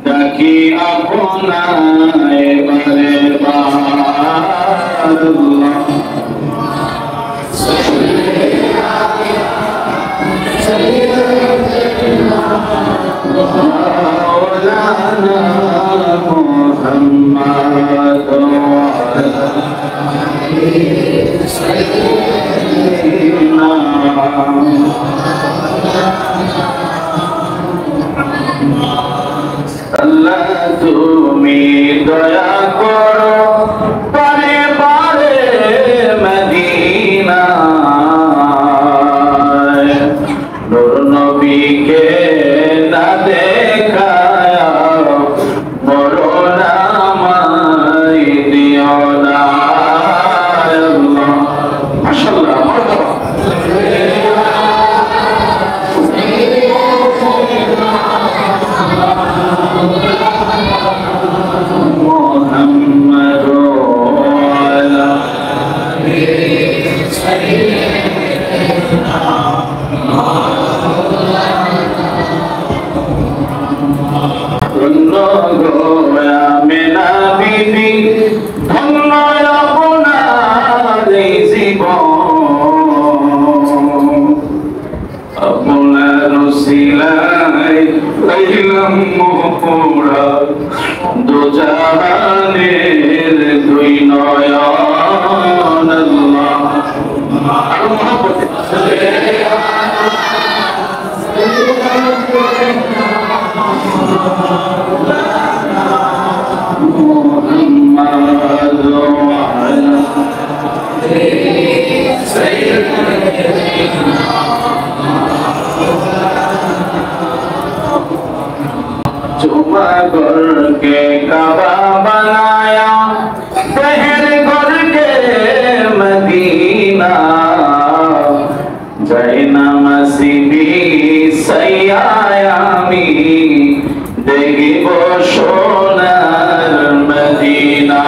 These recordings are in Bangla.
ডাকি আপনায় বারে বার مولانا محمد আল্লাহ তুমি দয়া করো পারে পারে মদিনা নূর নবীকে না দেখায়া মরণ আমায় দিও না আল্লাহ মাশাআল্লাহ মারহাবা দু জাহানের দুই নয়ন আল্লাহ আর মহব্বতে মুহাম্মদ ওয়া আলা সাইয়্যিদিনা जुमा घर के काबा बनाया शहर घर के मदीना जैना मसीबी सयायामी देखिब सोनार मदीना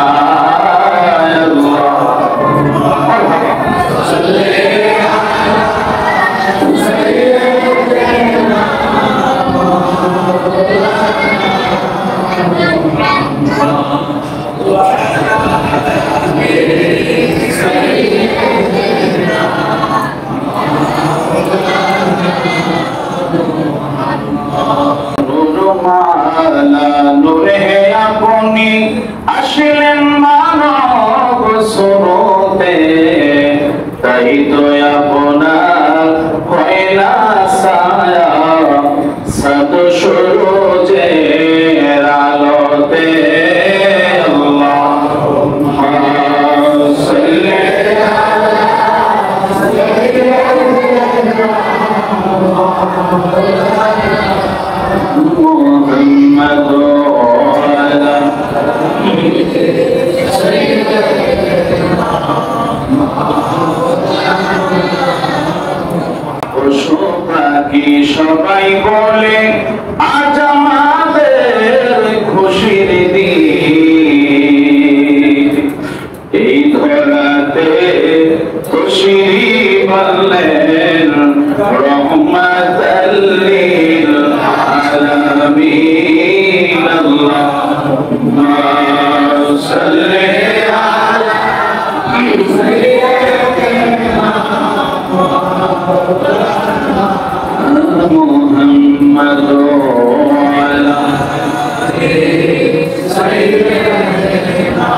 আসলেন মানব স্বরূপে তাই তো আপনার হয় না ছায়া সাধু সূরজের আলোতে আল্লাহুম্মা সাল্লি মুহাম্মদ পশু পাখি সবাই বলে আজ আমাদের খুশির দিন এই ধরাতে খুশির বললেন রহমাতাল লিল আলামিন আল্লাহুম্মা সাল্লি আলা মুহাম্মদ ওয়া আলা সাইয়্যিদিনা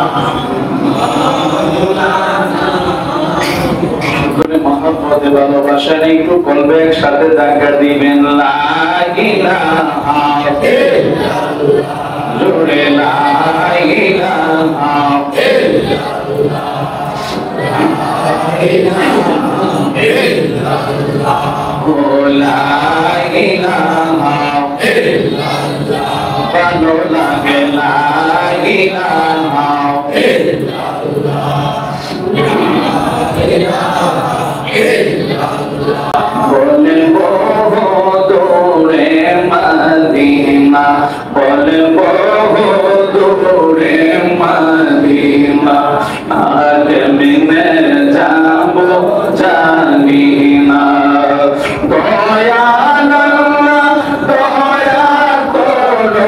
মহব্বতে ভালোবাসা একটু কলবে একসাথে দেখা দিবেন লা ইলাহা ইল্লাল্লাহ জোরে লা ইলাহা ইল্লাল্লাহ লা ইলাহা ইল্লাল্লাহ ভালো লাগে লা ইলাহা ইল্লাল্লাহ বলবো দূরে মদিনা বলবো দূরে মদিনা আদমিনে যাবো জানি না দয়া আল্লাহ দয়া করো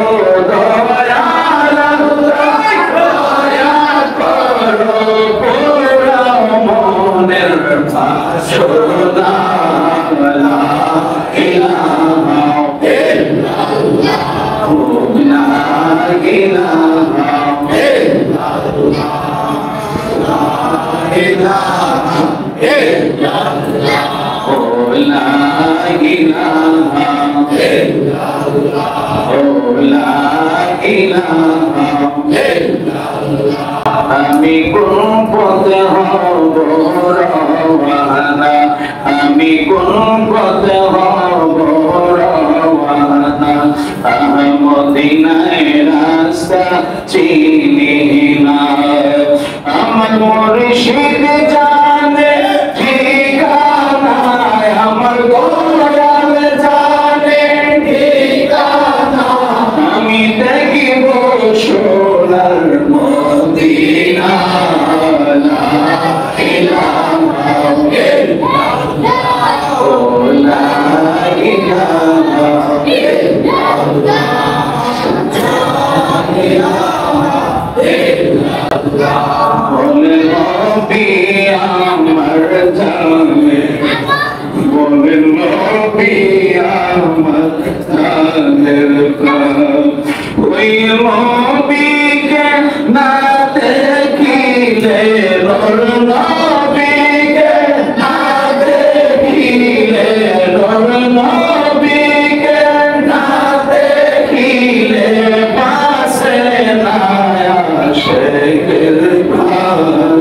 লা ইলাহা ইল্লাল্লাহ লা ইলাহা ইল্লাল্লাহ লা ইলাহা ইল্লাল্লাহ লা ইলাহা ইল্লাল্লাহ আমি কোন পথে হব রওয়ানা আমি কোন পথে হব রওয়ানা মদিনার রাস্তা চিনি না আমার মুর্শিদ জানে ঠিকানা আমার গোলাম জানে ঠিকানা আমি দেখিব সোনার মদিনা লা ইলাহা ইল্লাল্লাহ ও লা ইলাহা ইল্লাল্লাহ বলে নবী আমার জানে বলে নবী আমার জানের প্রাণ ওই নবীকে না দেখিলে নর নবীকে না দেখিলে নর নবীকে না দেখিলে পাশে না আসে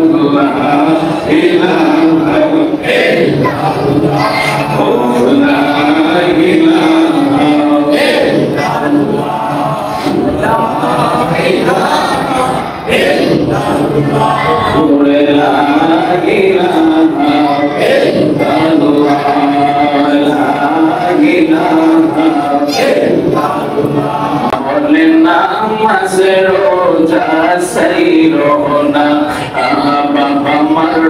আল্লাহ ইলাহা ইল্লাল্লাহ ও লা ইলাহা ইল্লাল্লাহ লা ইলাহা ইল্লাল্লাহ লা ইলাহা ইল্লাল্লাহ লা ইলাহা ইল্লাল্লাহ বলেন নামাজ রোজা সাইরো না বাবা মার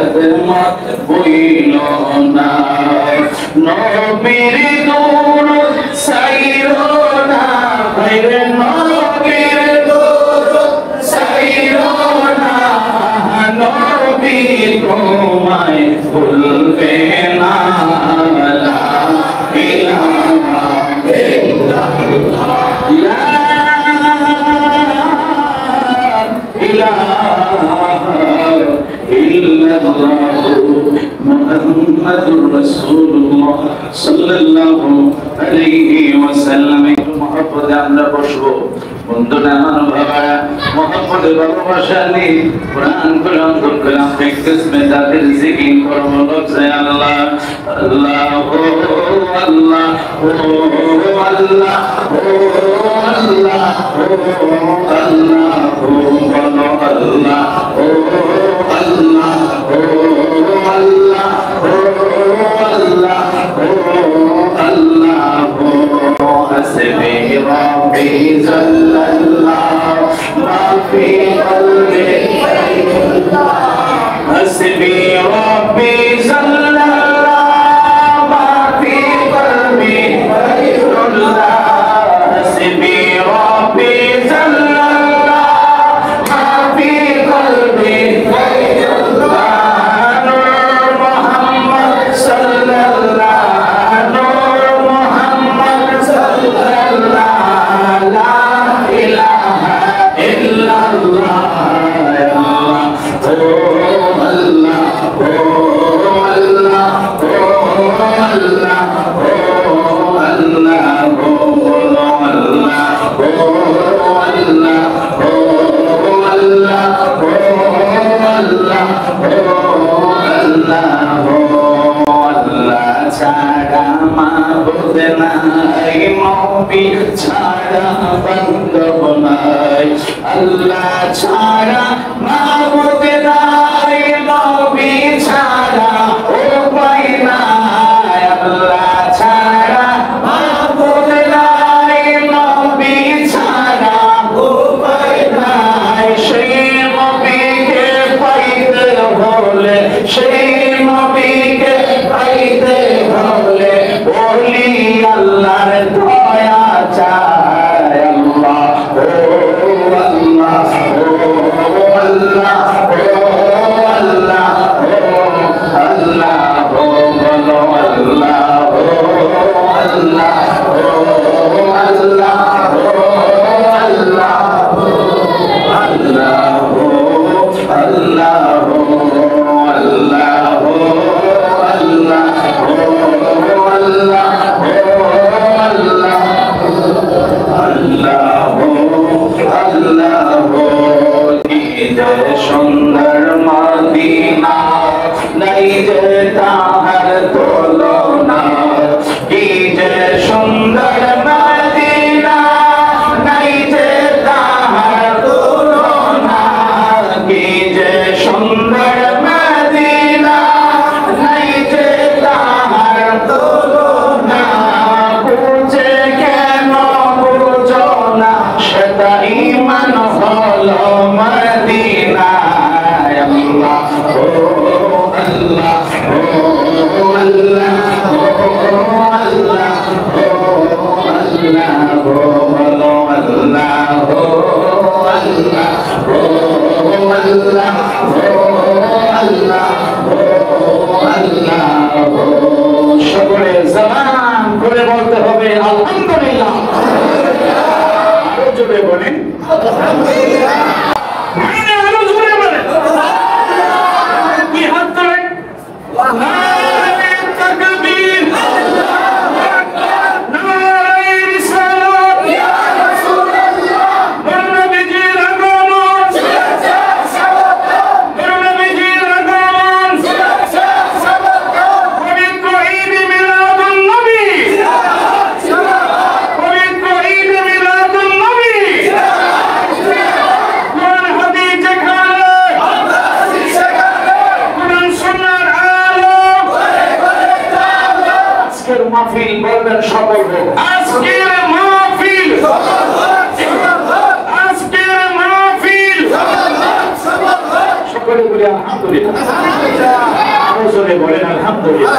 খিদমত বইল না নবীর দুরূদ সাইরো না ভাইরে নবীর দুরূদ সাইরো না নবী তোমায় ভুলবে না লা ইলাহা ইল্লাল্লাহ লা ইলাহা ইল্লাল্লাহ মুহাম্মাদুর রাসূলুল্লাহ সাল্লাল্লাহু আলাইহি ওয়াসাল্লাম একটু মহব্বতে আমরা বসবো বন্ধুরা আমার বাবা মহব্বতে ভালোবাসা নিয়ে কোরআন করে অন্তর করে প্র্যাকটিস মে তাদের জিকির করব লফজে আল্লাহ আল্লাহ ও আল্লাহ ও আল্লাহ ও আল্লাহ ও আল্লাহ ও বলো আল্লাহ ও আল্লাহ ও আল্লাহ ও আল্লাহ ও আল্লাহ ও হাসবি রাব্বি জাল্লাল্লাহ মা ফি কলবি হাসবি রাব্বি জাল্লাল্লাহ মা ফি কলবি হাসবি রাব্বি জাল্লাল্লাহ মা ফি কলবি আল্লাহ ছাড়া মাবুদ নাই নবী ছাড়া উপায় নাই আল্লাহ ছাড়া মাবুদ নাই নবী ছাড়া উপায় নাই সেই নবীকে পাইতে হলে সেই নবীকে পাইতে হলে বলি আল্লাহর দয়া চাই আল্লাহ Allah সুন্দর মদিনা নাই যে তাহার তুলনা কি যে সুন্দর মদিনা নাই যে তাহার তুলনা কি যে সুন্দর মদিনা নাই যে তাহার তুলনা বুঝে কেন বুঝো না সেটা ঈমান হলো মদিনায় আল্লাহ ও আল্লাহ ও আল্লাহ ও আল্লাহ ও আল্লাহ ও বলো আল্লাহ ও আল্লাহ ও আল্লাহ ও আল্লাহ ও আল্লাহ সকলে জবান করে বলতে হবে আলহামদুলিল্লাহ। আরো জোরে বলেন আলহামদুলিল্লাহ। আরো জোরে বলেন কি হাত তোলেন নারে তাকবীর আল্লাহু আকবার নারে রিসালাত ইয়া রাসূলুল্লাহ নবীজির আগমন শুভেচ্ছা স্বাগত নবীজির আগমন শুভেচ্ছা স্বাগত পবিত্র ঈদ মিলাদুন নবী পবিত্র ঈদ মিলাদুন নবী কোন হাদিস যেখানে হাদিস সেখানে কোরআন সুন্নাহর আলো আজকের মাহফিল বলবেন সবাই আজকের মাহফিল আজকের মাহফিল সকলে বলি আলহামদুলিল্লাহ। আরো জোরে বলেন আলহামদুলিল্লাহ।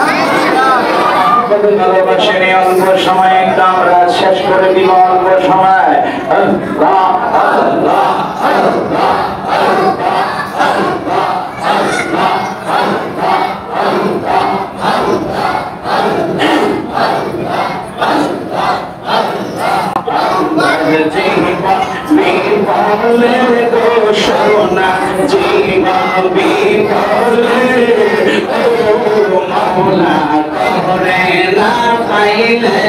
আমাদের ভালোবাসেন এই অল্প সময় একটা আমরা শেষ করে দিব অল্প সময় আল্লাহ আল্লাহ আল্লাহ বিপলে গো সোনা জীবন বিপলে ও মাওলা করে না পাইলে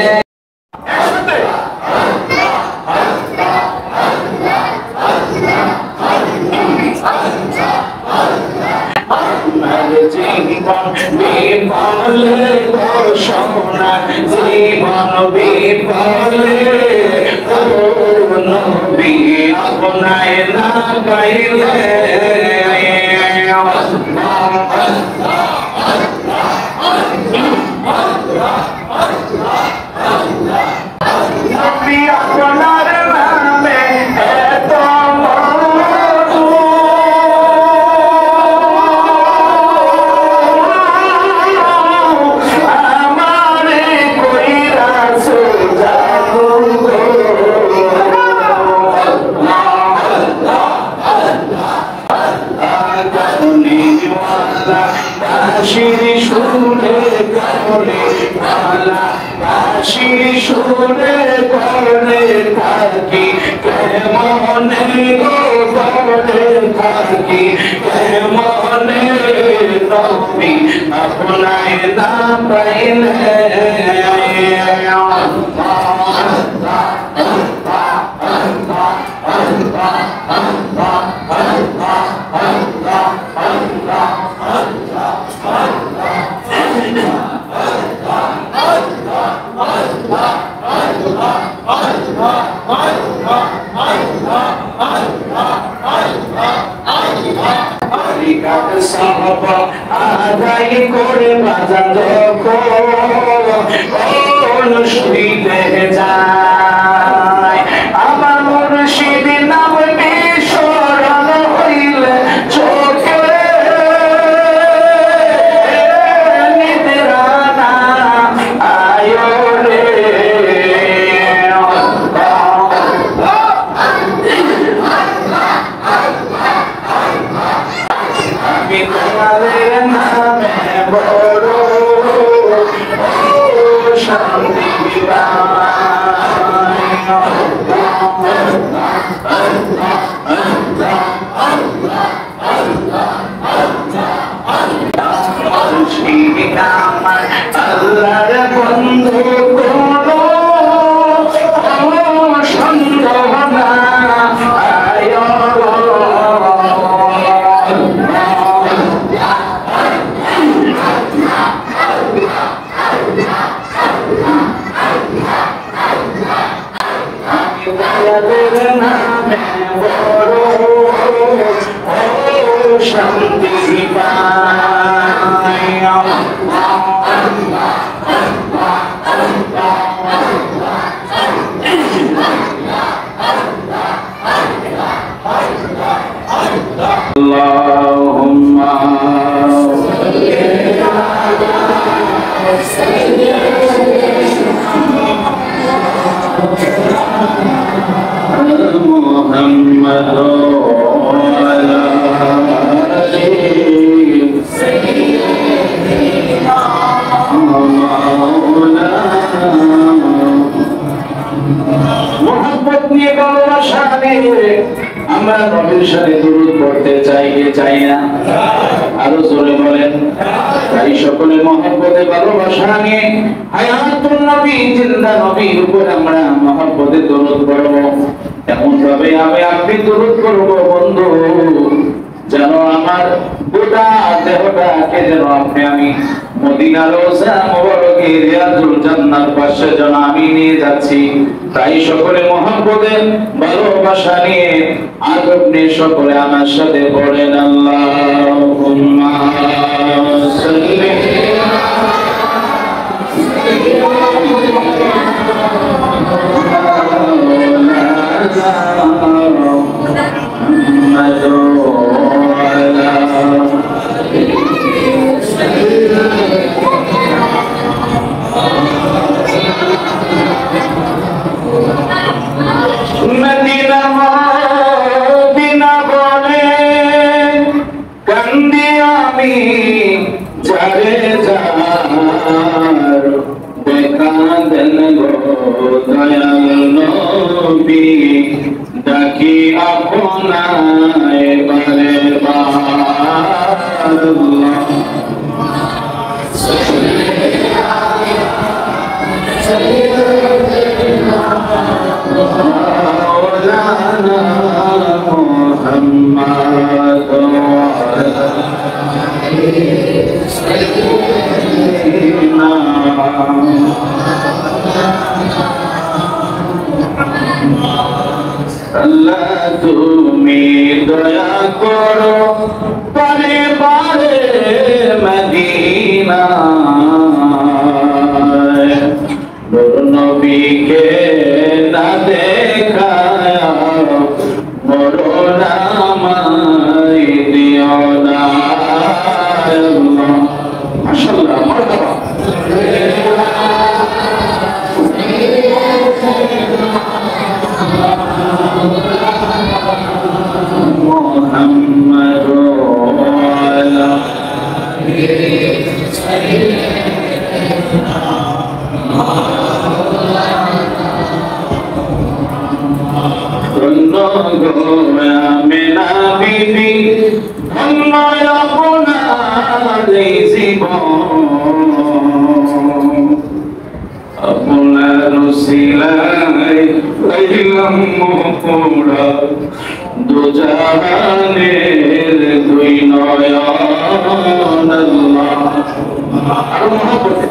জীবন বিপলে গো সোনা জীবন বিপলে নবী আপনায় না পাইলে নবী আপনার নামে এত মধু আমারে কইরা সুজানো বাঁশির সুরে করে মালা বাঁশির সুরে করে থাকি কেমনে গো করে থাকি কেমনে নবী আপনায় না পাইলে আদায় করে বাজান যখন শুইতে যায় আমার মুর্শিদ নাম বিস্মরণ হইলে চোখে নিদ্রা না আয় রে আমি তোমাদের নামে বড় শান্তি আমার আল্লাহর বন্ধু কোনো সন্দেহ না আয় বড় শান্তি পাই। Allahumma Muhammad মোহাম্মদ নিয়ে ভালোবাসা নিয়ে আমরা নবীর সাথে দুরূদ পড়তে চাই কি চাই না? আরো জোরে বলেন। তাই সকলে মহব্বতে ভালোবাসা নিয়ে হায়াতুন নবী জিন্দা নবীর উপর আমরা মহব্বতে দুরূদ পড়ব। এমন ভাবে আপনি দুরূদ করব বন্ধু, যেন আমার গোটা দেহটাকে যেন আমি মদিনা রওজা মুবারকে রিয়াজুল জান্নাত পাশে যেন আমি নিয়ে যাচ্ছি। তাই সকলে মহব্বতে ভালোবাসা নিয়ে আদব নিয়ে সকলে আমার সাথে পড়েন আল্লাহুম্মা সাল্লি ডাকি আপনায় বারে বার আল্লাহ তুমি দয়া করো পারে পারে মদিনা নূর নবীকে না দেখায়া মরণ আমায় দিও না। মাশাআল্লাহ মারহাবা। محمد وعلى মেনা বিবি ধন্য আপনার জীবন আপনার সিলাই লাইলাম মোরা দুজাহানের দুই নয়ন আল্লাহ। আর মহব্বতে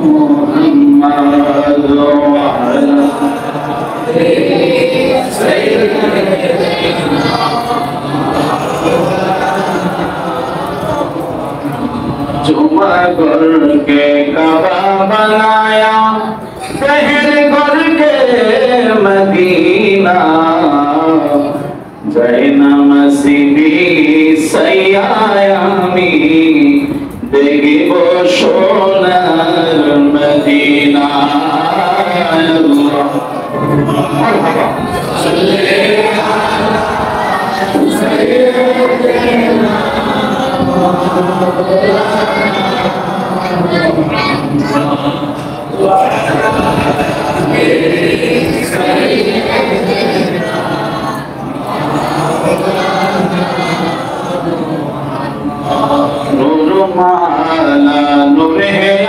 মুহাম্মদ ওয়া আলা সাইয়্যিদিনা जुमा घर के काबा बनाया शहर घर के मदीना जैना मसीबी सयायामी देखिब सोनार मदीना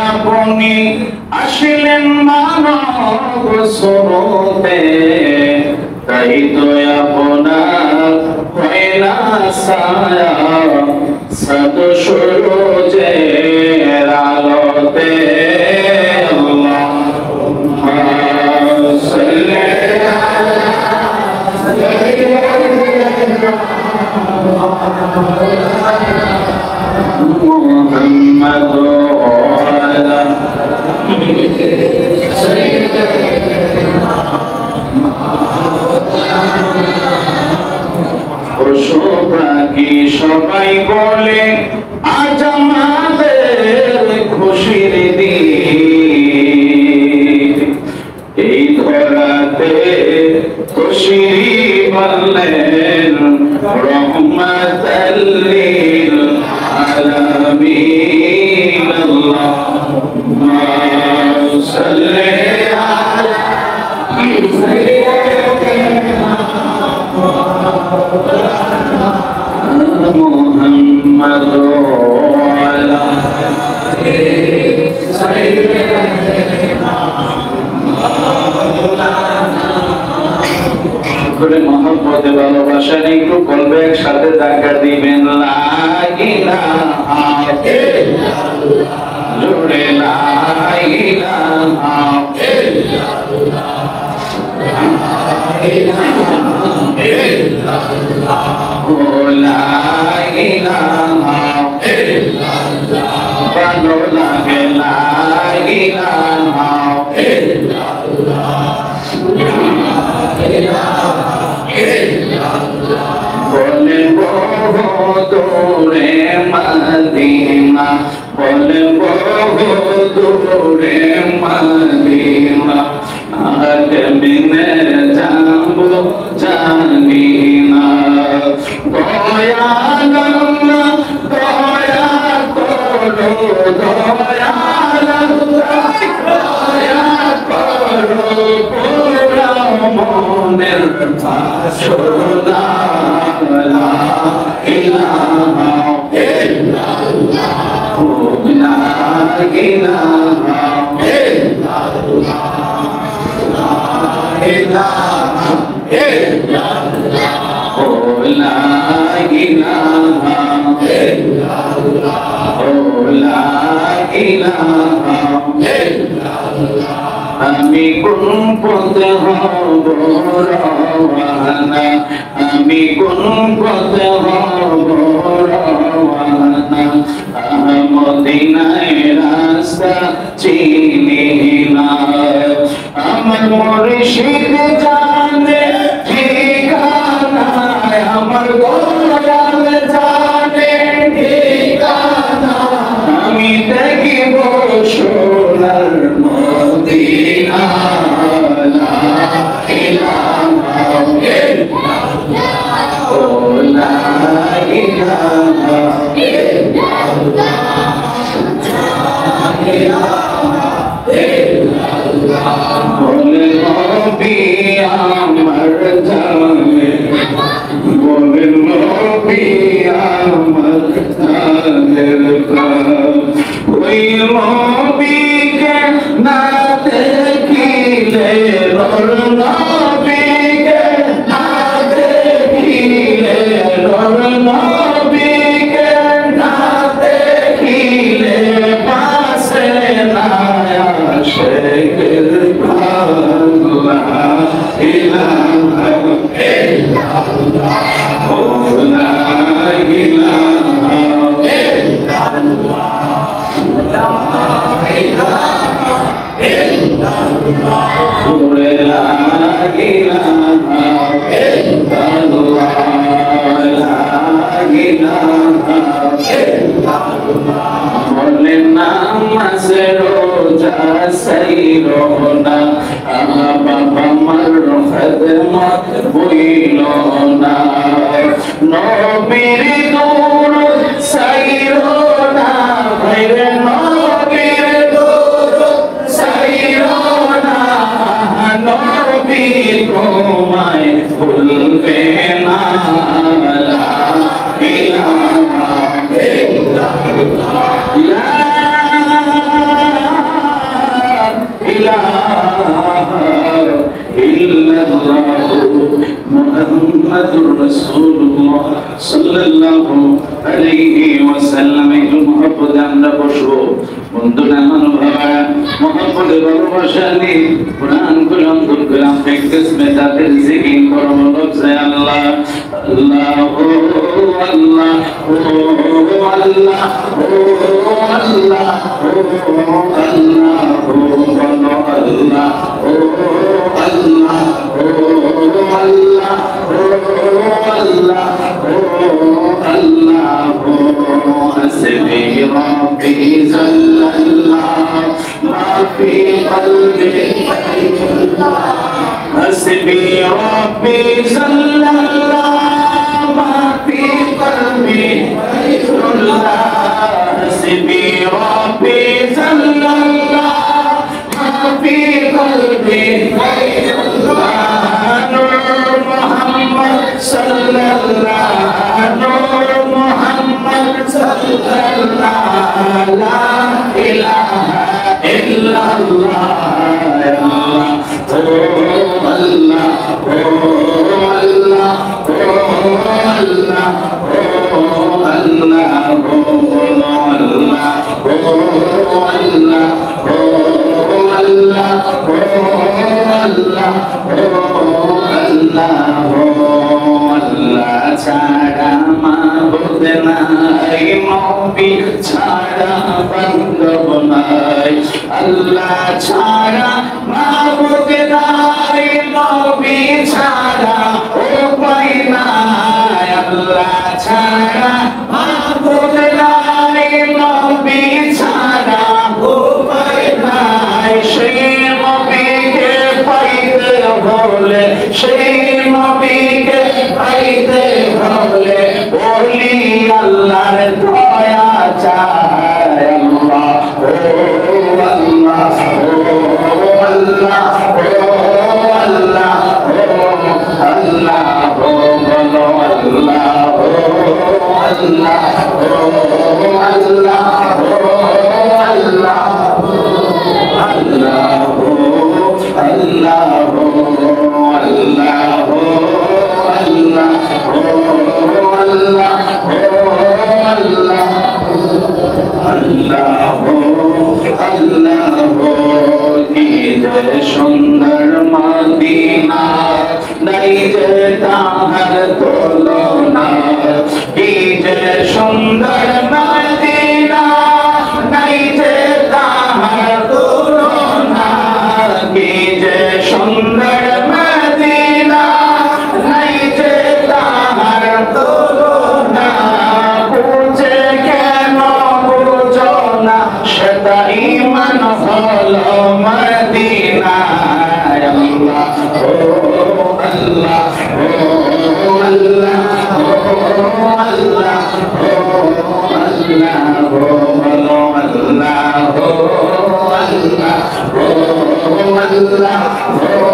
আপনি আসলেন মানব স্বরূপে তাই তো আপনার হয় না ছায়া সাধু সূর্যের আলো محمد وعلى পশু পাখি সবাই বলে আজ আমাদের খুশির দিন, এই ধরাতে খুশির বললেন রহমাতাল লিল আলামিন। আল্লাহুম্মা সাল্লি আলা মুহাম্মাদ ওয়া আলা করে মহব্বতে ভালোবাসা নিয়ে একটু কলবে একসাথে জায়গা দিবেন। লা ইলাহা ইল্লাল্লাহ, জোরে লা ইলাহা ইল্লাল্লাহ, লা ইলাহা ইল্লাল্লাহ, ভালো লাগে লা ইলাহা ইল্লাল্লাহ। বলেন বহু দূরে মদিনা, বলেন বহু দূরে মদিনা, কেমনে যাব জানি না। দয়াল আল্লাহ দয়া করো, দয়াল আল্লাহ দয়া করো, পুরা মনের বাসনা। লা ইলাহা ইল্লাল্লাহ, লা ইলাহা ইল্লাল্লাহ, লা ইলাহা ইল্লাল্লাহ, লা ইলাহা ইল্লাল্লাহ, লা ইলাহা ইল্লাল্লাহ। আমি কোন পথে হব রওয়ানা, আমি কোন পথে হব রওয়ানা, মদিনায় রাস্তা চিনি না। আমার মুর্শিদ জানে ঠিকানা, আমার গোলাম জানে ঠিকানা, আমি দেখিব সোনার মদিনা। লা ইলাহা ইল্লাল্লাহ, লা ইলাহা ইল্লাল্লাহ, লা ইলাহা ইল্লাল্লাহ। বলে নবী আমার জানে, বলে নবী আমার জানের প্রাণ, ওই নবীকে না দেখিলে, ওর নবীকে না দেখিলে, ওর নবীকে না দেখিলে পাশে না আসে লা ইলাহা ইল্লাল্লাহ, লা ইলাহা ইল্লাল্লাহ, লা ইলাহা ইল্লাল্লাহ, লা ইলাহা ইল্লাল্লাহ, লা ইলাহা ইল্লাল্লাহ। বলেন নামাজ রোজা সাইরো না, বাবা মার খেদমত হইল না, নবীর দরুদ সাইরো না, ভাইরে নবীর দরুদ সাইরো না, নবী তোমায় ভুলবে না। লা ইলাহা ইল্লাল্লাহ, লা ইলাহা ইল্লাল্লাহ, মুহাম্মাদুর রাসূলুল্লাহ সাল্লাল্লাহু আলাইহি ওয়াসাল্লাম। একটু মহব্বতে আমরা বসবো। বন্ধুরা আমার ভাইরা, মহব্বতে ভালোবাসা নিয়ে কোরআন কলম কলম প্র্যাকটিস মে তাদের জিকির করো লোক যায় আল্লাহ আল্লাহ ও আল্লাহ ও আল্লাহ ও আল্লাহ ও আল্লাহ ও বলো আল্লাহ ও আল্লাহ ও আল্লাহ ও আল্লাহ ও আল্লাহ ও হাসবি রব্বি জাল্লাল্লাহ মা ফি কলবি হাসবি রব্বি জাল্লাল্লাহ মা ফি কলবি হাসবি রব্বি জাল্লাল্লাহ মা ফি কলবি মুহাম্মদ সাল্লাল্লাহু নূর মুহাম্মদ সাল্লাল্লাহু লা ইলাহা ইল্লাল্লাহ ও আল্লাহ ও আল্লাহ ও আল্লাহ ও আল্লাহ ও আল্লাহ ও আল্লাহ ও আল্লাহ ও আল্লাহ আল্লাহ ছাড়া মাবুদ নাই, নবী ছাড়া বান্ধব নাই। আল্লাহ ছাড়া মাবুদ নাই, নবী ছাড়া উপায় নাই। আল্লাহ ছাড়া মাবুদ নাই, নবী ছাড়া উপায় নাই। সেই নবীকে পাইতে হলে, সেই নবীকে পাইতে হলে বলি আল্লাহর দয়া চাই। আল্লাহ ও আল্লাহ ও আল্লাহ ও আল্লাহ ও আল্লাহ ও বলো আল্লাহ ও আল্লাহ ও আল্লাহ ও আল্লাহ আল্লাহ আল্লাহ সুন্দর মদিনা নাই যে তাহার তুলনা। কি যে সুন্দর মদিনা নাই যে তাহার তুলনা। কি যে সুন্দর মদিনা নাই যে তাহার তুলনা। বুঝে কেন বুঝো না সেটা ঈমান হলো মদিনায়। আল্লাহ ও আল্লাহ ও আল্লাহ ও আল্লাহ ও আল্লাহ ও বলো আল্লাহ ও আল্লাহ ও আল্লাহ ও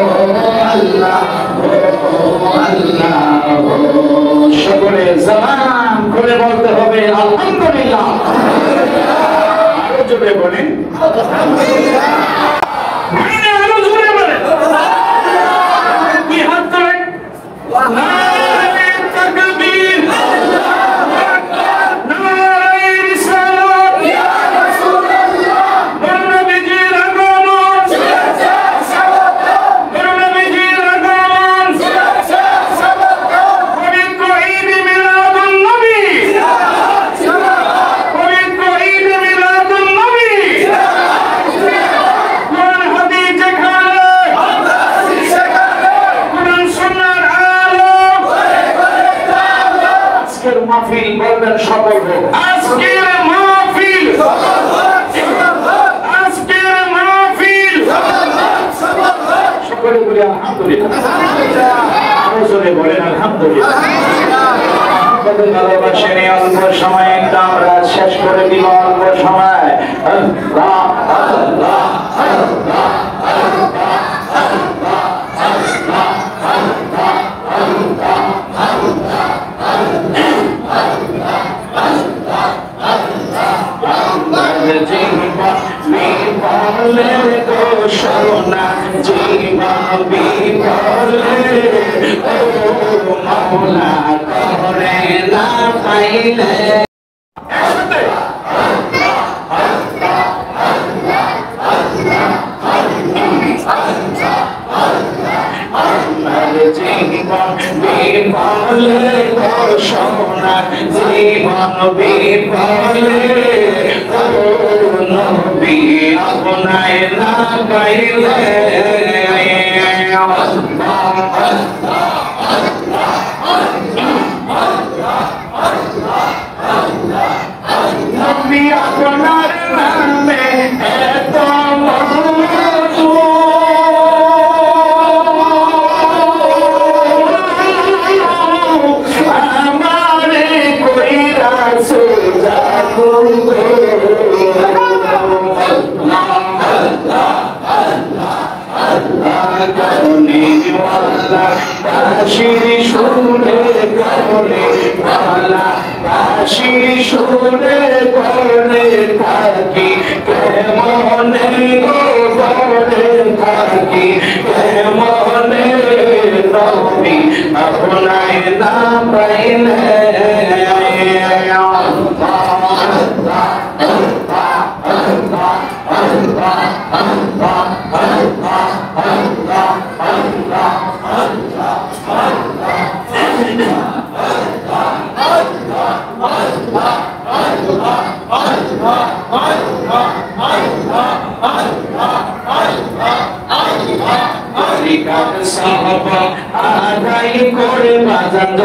আল্লাহ ও আল্লাহ। সকলে জবান খুলে বলতে হবে আলহামদুলিল্লাহ। আরো জোরে বলেন আলহামদুলিল্লাহ। আরো জোরে বলেন কি হাত তোলেন নারে তাকবীর আল্লাহু আকবার নারে রিসালাত ইয়া রাসূলুল্লাহ। নবীজির আগমন শুভেচ্ছা স্বাগত। নবীজির আগমন শুভেচ্ছা স্বাগত। পবিত্র ঈদ মিলাদুন নবী পবিত্র ঈদ মিলাদুন নবী। কোরআন হাদিস যেখানে আমরা সেখানে কোরআন সুন্নাহর আলো করে করে তাআলা। আজকের মাহফিল বলবেন সফল হোক। আজকের মাহফিল সফল হোক সফল হোক। আজকের মাহফিল সফল হোক সফল হোক। সকলে বলি আলহামদুলিল্লাহ আলহামদুলিল্লাহ। আরো জোরে বলেন আলহামদুলিল্লাহ আলহামদুলিল্লাহ। কত ভালোবাসা নিয়ে অল্প সময় একটা আমরা শেষ করে দিব। অল্প সময় আল্লাহ আল্লাহ আল্লাহ জীবন বিফলে গো সোনা জীবন বিফলে ও মাওলা করে না পাইলে জীবন বিফলে গো সোনা জীবন বিফলে ও নবী আপনায় না পাইলে নবী আপনার নামে এত মধু আমারে কইরা সোজা করবে বাঁশির সুরে করে বালা বাঁশির সুরে করে থাকি কেমনে করে থাকি কেমনে রবি আপনায় না পাইলে আদায় করে বাজান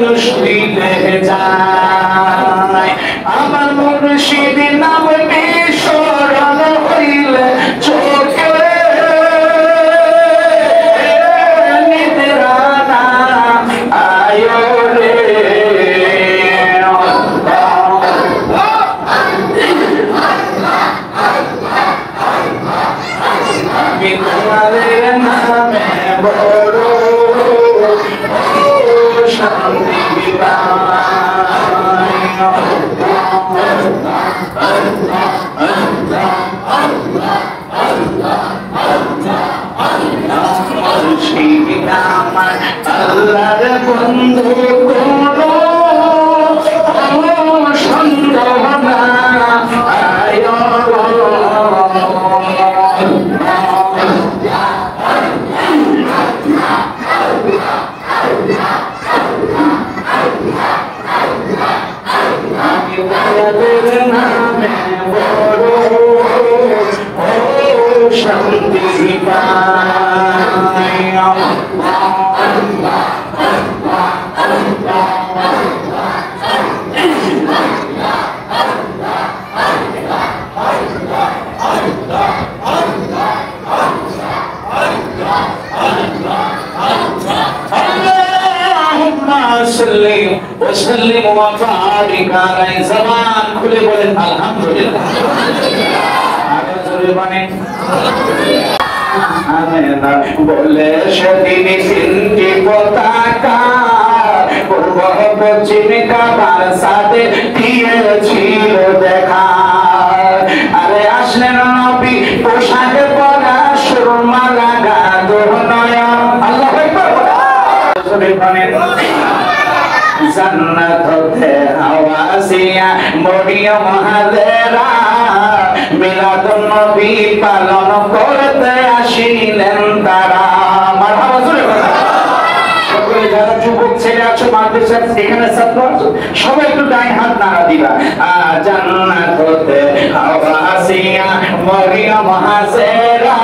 মুর্শিদে যায় আমার মুর্শিদ নাম বিস্মরণ হইলে চোখে নিদ্রা না আয় রে আমি তোমাদের নামে বড় শান্তি আমার আল্লাহর বন্ধু কোনো সন্দেহ না আয় নামে বড় শান্তি পাই وسلم وبارك عليه زمان খুলে বলেন আলহামদুলিল্লাহ আরো জোরে বলেন আমেনা বলে সেদিন তিনটি পতাকা পূর্ব পশ্চিম কাবার সাথে দিয়েছিল দেখা আরে আসলেন নবী পোশাক পরা সুরমা লাগা দুনয়ন আল্লাহু আকবার জোরে বলেন জান্নাত হতে হাওয়াসিয়া মরিয়ম হাজেরা মিলাদুন নবী পালন করতে আসিলেন তারা মারহাবা জোরে বলেন সকলে যারা যুবক ছেলে আছো মাদ্রাসা এখানে ছাত্র আছো সবাই একটু ডাইন হাত নাড়া দিবা জান্নাত হতে হাওয়াসিয়া মরিয়ম হাজেরা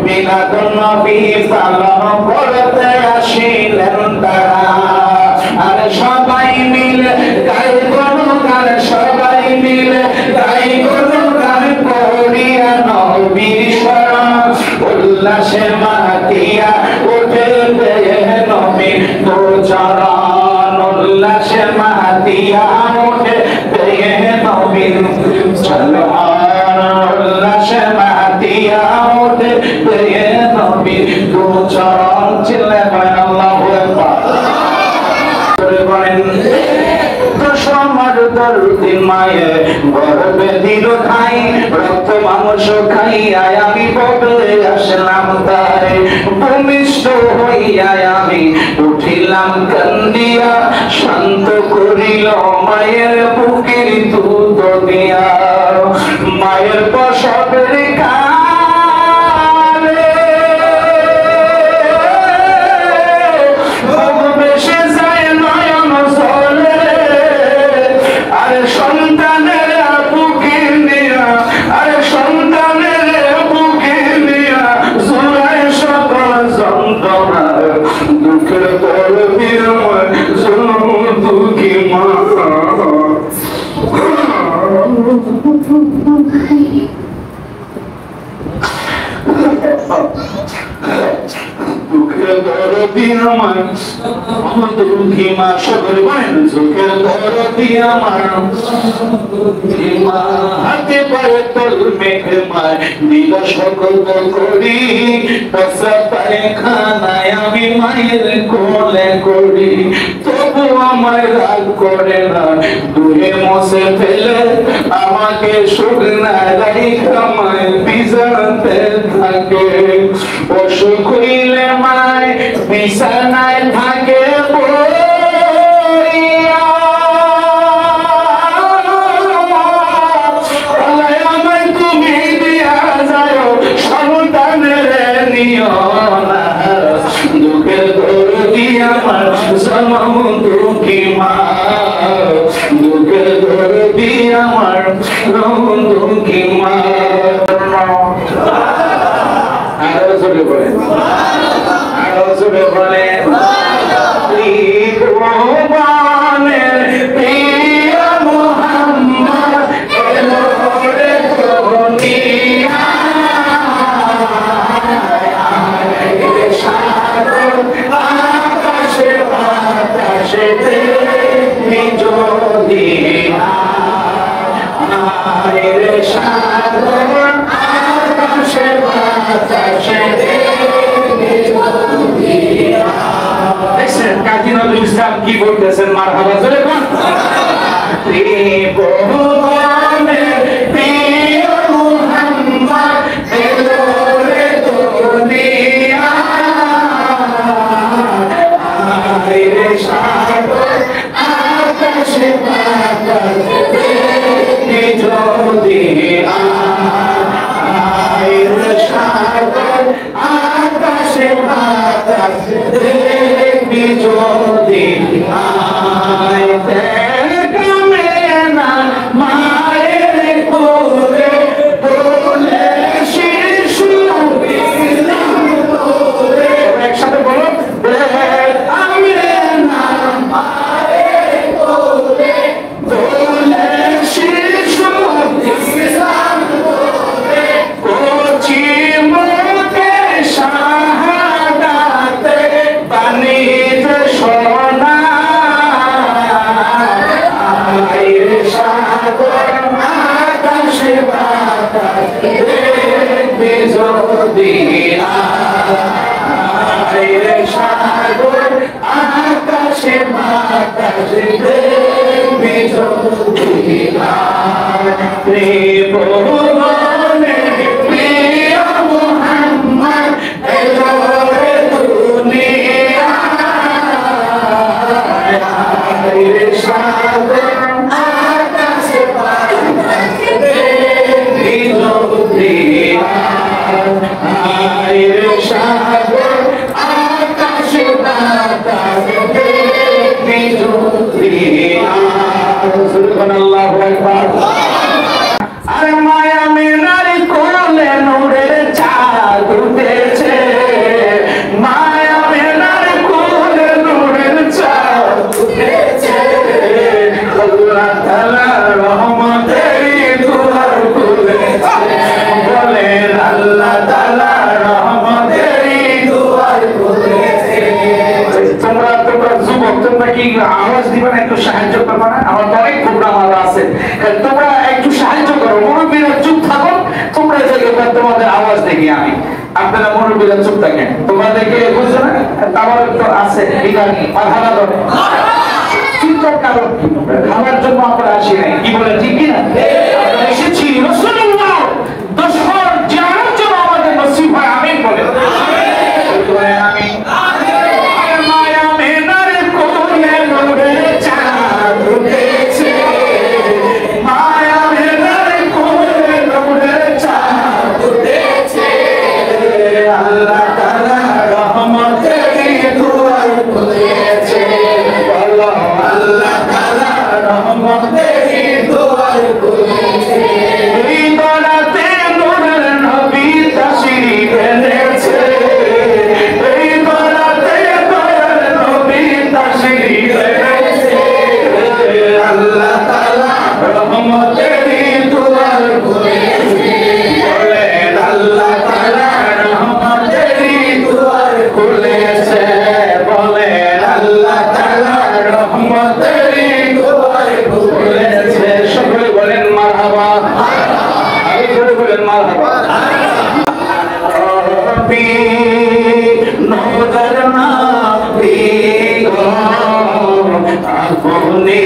মিলাদুন নবী পালন করতে আসিলেন তারা আর সবাই মিলে গাই গুণগান সবাই মিলে গাই গুণগান করিয়া নবীর শরণ উল্লাসে মাতিয়া উঠে নবী তো চরণ উল্লাসে মাতিয়া উঠে নবীর চরণ উল্লাসে মাতিয়া উঠে নবীর তো চরণ চিল্লা করেন আল্লাহু আকবার বলেন তো সমাজ দরদি দিন মায়ে গর্বে দিল খাই রক্ত মাংস খাইয়া আমি বদলে আসলাম তাই ভূমিষ্ঠ হইয়া আমি উঠিলাম কান্দিয়া শান্ত করিল মায়ের বুকের দুধ দিয়া মায়ের প্রসবের কালে বেশে যায় নয়ন জলে আরে সন্তানের বুকে নিয়া আরে সন্তানের বুকে নিয়া জোড়ায় সকল যন্ত্রণা দুঃখের তরবির দুঃখী মা দুঃখের দরদি আমার দুঃখী মা সকলে বলেন দুঃখের দরদি আমার মা হাতে পায়ে তোর মেঘে মায় দিল সকল করি প্রসাদ পায়ে খানায় আমি মায়ের কোলে করি তবু আমায় রাগ করে না দূরে মশে ফেলে আমাকে শুকনা রাইখা মায় বিছানাতে থাকে অসুখ হইলে মায় বিছানায় থাকে পড়িয়া আমায় তুমি দিয়া যাও সন্তানের নিও না দুঃখের দরদি আমার জনম দুঃখী মা দুঃখের দরদি আমার দুঃখী মা আরো জোরে বলেন আরো জোরে বলেন ভগবানের প্রিয় মুহাম্মদ এলো রে দুনিয়া আকাশে বাতাসে যদি আরে সাগর আকাশে বাতাসে দেখছেন কাজী নজরুল ইসলাম কি বলতেছেন মারহাবা জোরে কোন ভগবানের প্রিয় মুহাম্মদ এলো রে দুনিয়া আরে সাগর আকাশে বাতাসে যদি আরে সাগর আকাশে বাতাসে দেখবি যদি আয় দেখবে না মায়ের কোলে বলে শিশু একসাথে বলো আমি না মায়ের কোলে বলে শিশু কোচি মুখে শাহাদাতে বানিত সোনা আয়ের সাগর আকাশে বাতাসে দেখবি যদি আয়ের সাগর আকাশে বাতাসে দেখবি যদি ভগবানের প্রিয় মুহাম্মদ এলো রে দুনিয়া আরে সাগর আকাশে বাতাসে দেখবি যদি আরে সাগর আকাশে বাতাসে দেখবি যদি সুবহানাল্লাহু আকবার আরে মায়া মেনার কোলে নূরের চাঁদ উঠেছে মায়া মেনার কোলে নূরের চাঁদ উঠেছে আল্লাহ তাআলা রহমতের দুয়ার খুলেছে বলেন আল্লাহ তাআলা রহমতের দুয়ার খুলেছে তোমরা যুবক তোমরা কি আওয়াজ দিবা না একটু সাহায্য করবা না আমার তো অনেক প্রোগ্রাম আছে তোমরা একটু সাহায্য করো মুরব্বীরা চুপ থাকো তোমরা জায়গা তোমাদের আওয়াজ দেখি আমি আপনারা মুরব্বীরা চুপ থাকেন তোমাদেরকে বুঝছো না আমার তো আছে ইদানি মাথা না ধরে চুপ আসার কারণ কি? খাবার জন্য আমরা আসি নাই, কি বলে ঠিক কিনা? আমরা এসেছি রাসূলুল্লাহ দশর জিয়ারত জন্য আমাদের নসিব হয়, আমিন বলে আমিন। মায়া মেনার কোলে নূরে চাঁদ উঠেছে, মায়া মেনার কোলে নূরে চাঁদ উঠেছে, আল্লাহ তাআলা রহমতের দুয়ার খুলেছে, বলো আল্লাহ তাআলা রহমতের দুয়ার খুলেছে। এই দরাতে নূরের নবী তাশরীফ এনেছে, এই দরাতে নূরের নবী তাশরীফ এনেছে, আল্লাহ তাআলা রহমতের দুয়ার খুলেছে, বলেন আল্লাহ তাআলা রহমতের দুয়ার খুলেছে, বলেন আল্লাহ তাআলা রহমতের দুয়ার খুলেছে। সকলে বলেন মারহাবা, আরে জোরে বলেন মারহাবা। নবী নূরের নবী গো, আপনি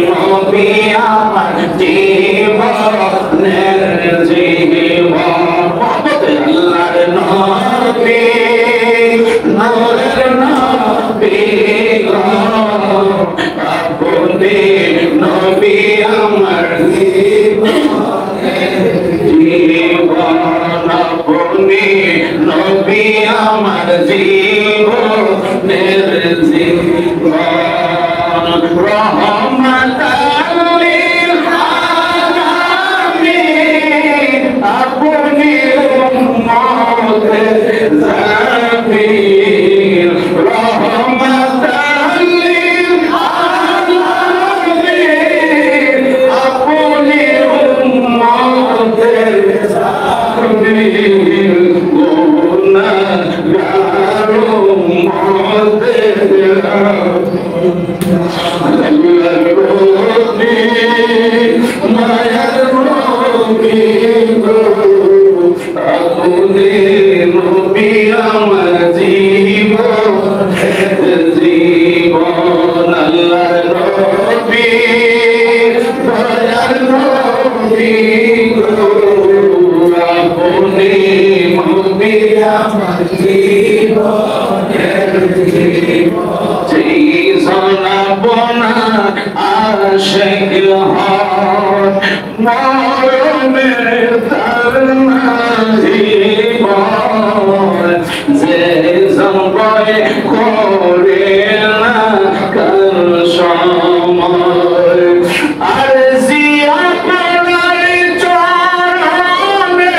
নবী আমার জীবনের জীবন, আল্লাহর নবী নূরের নবী গো, আপনি নবী আমার জীবনের জীবন, আপনি নবী আমার জীবনের জীবন, রহমাতাল লিল আলামিন, আপনি উম্মতের জামিল, রহমাতাল লিল আলামিন, আপনি উম্মতের জামিল, গুনাহগার উম্মতের মায়ার নবী গো, আপনি নবী আমার জীবনের জীবন, আল্লাহর নবী দয়ার নবী গো, আপনি নবী আমার জীবনের জীবন। যেই জনাবনা আশিক হন, মরণের তার জীবন, যে জঙ্গলে করে না কার সময়, আর জিয়া পড়ার চরণে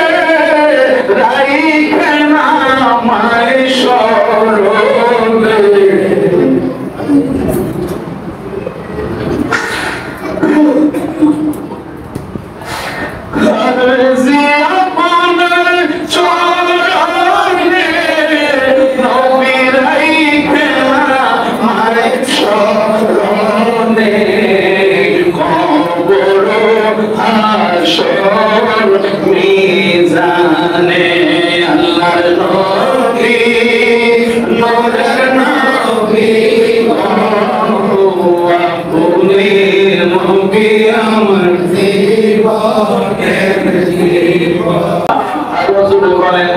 রাইখে না আমায় স্মরণে, জিয়া পড়ার চরণে নবী রাইখে না আমায় স্মরণে, কবর হাসর মিজানে, আল্লাহর নবী নূরের নবী গো, আপনি নবী আমার জীবনের জীবন। রাসূল বলেন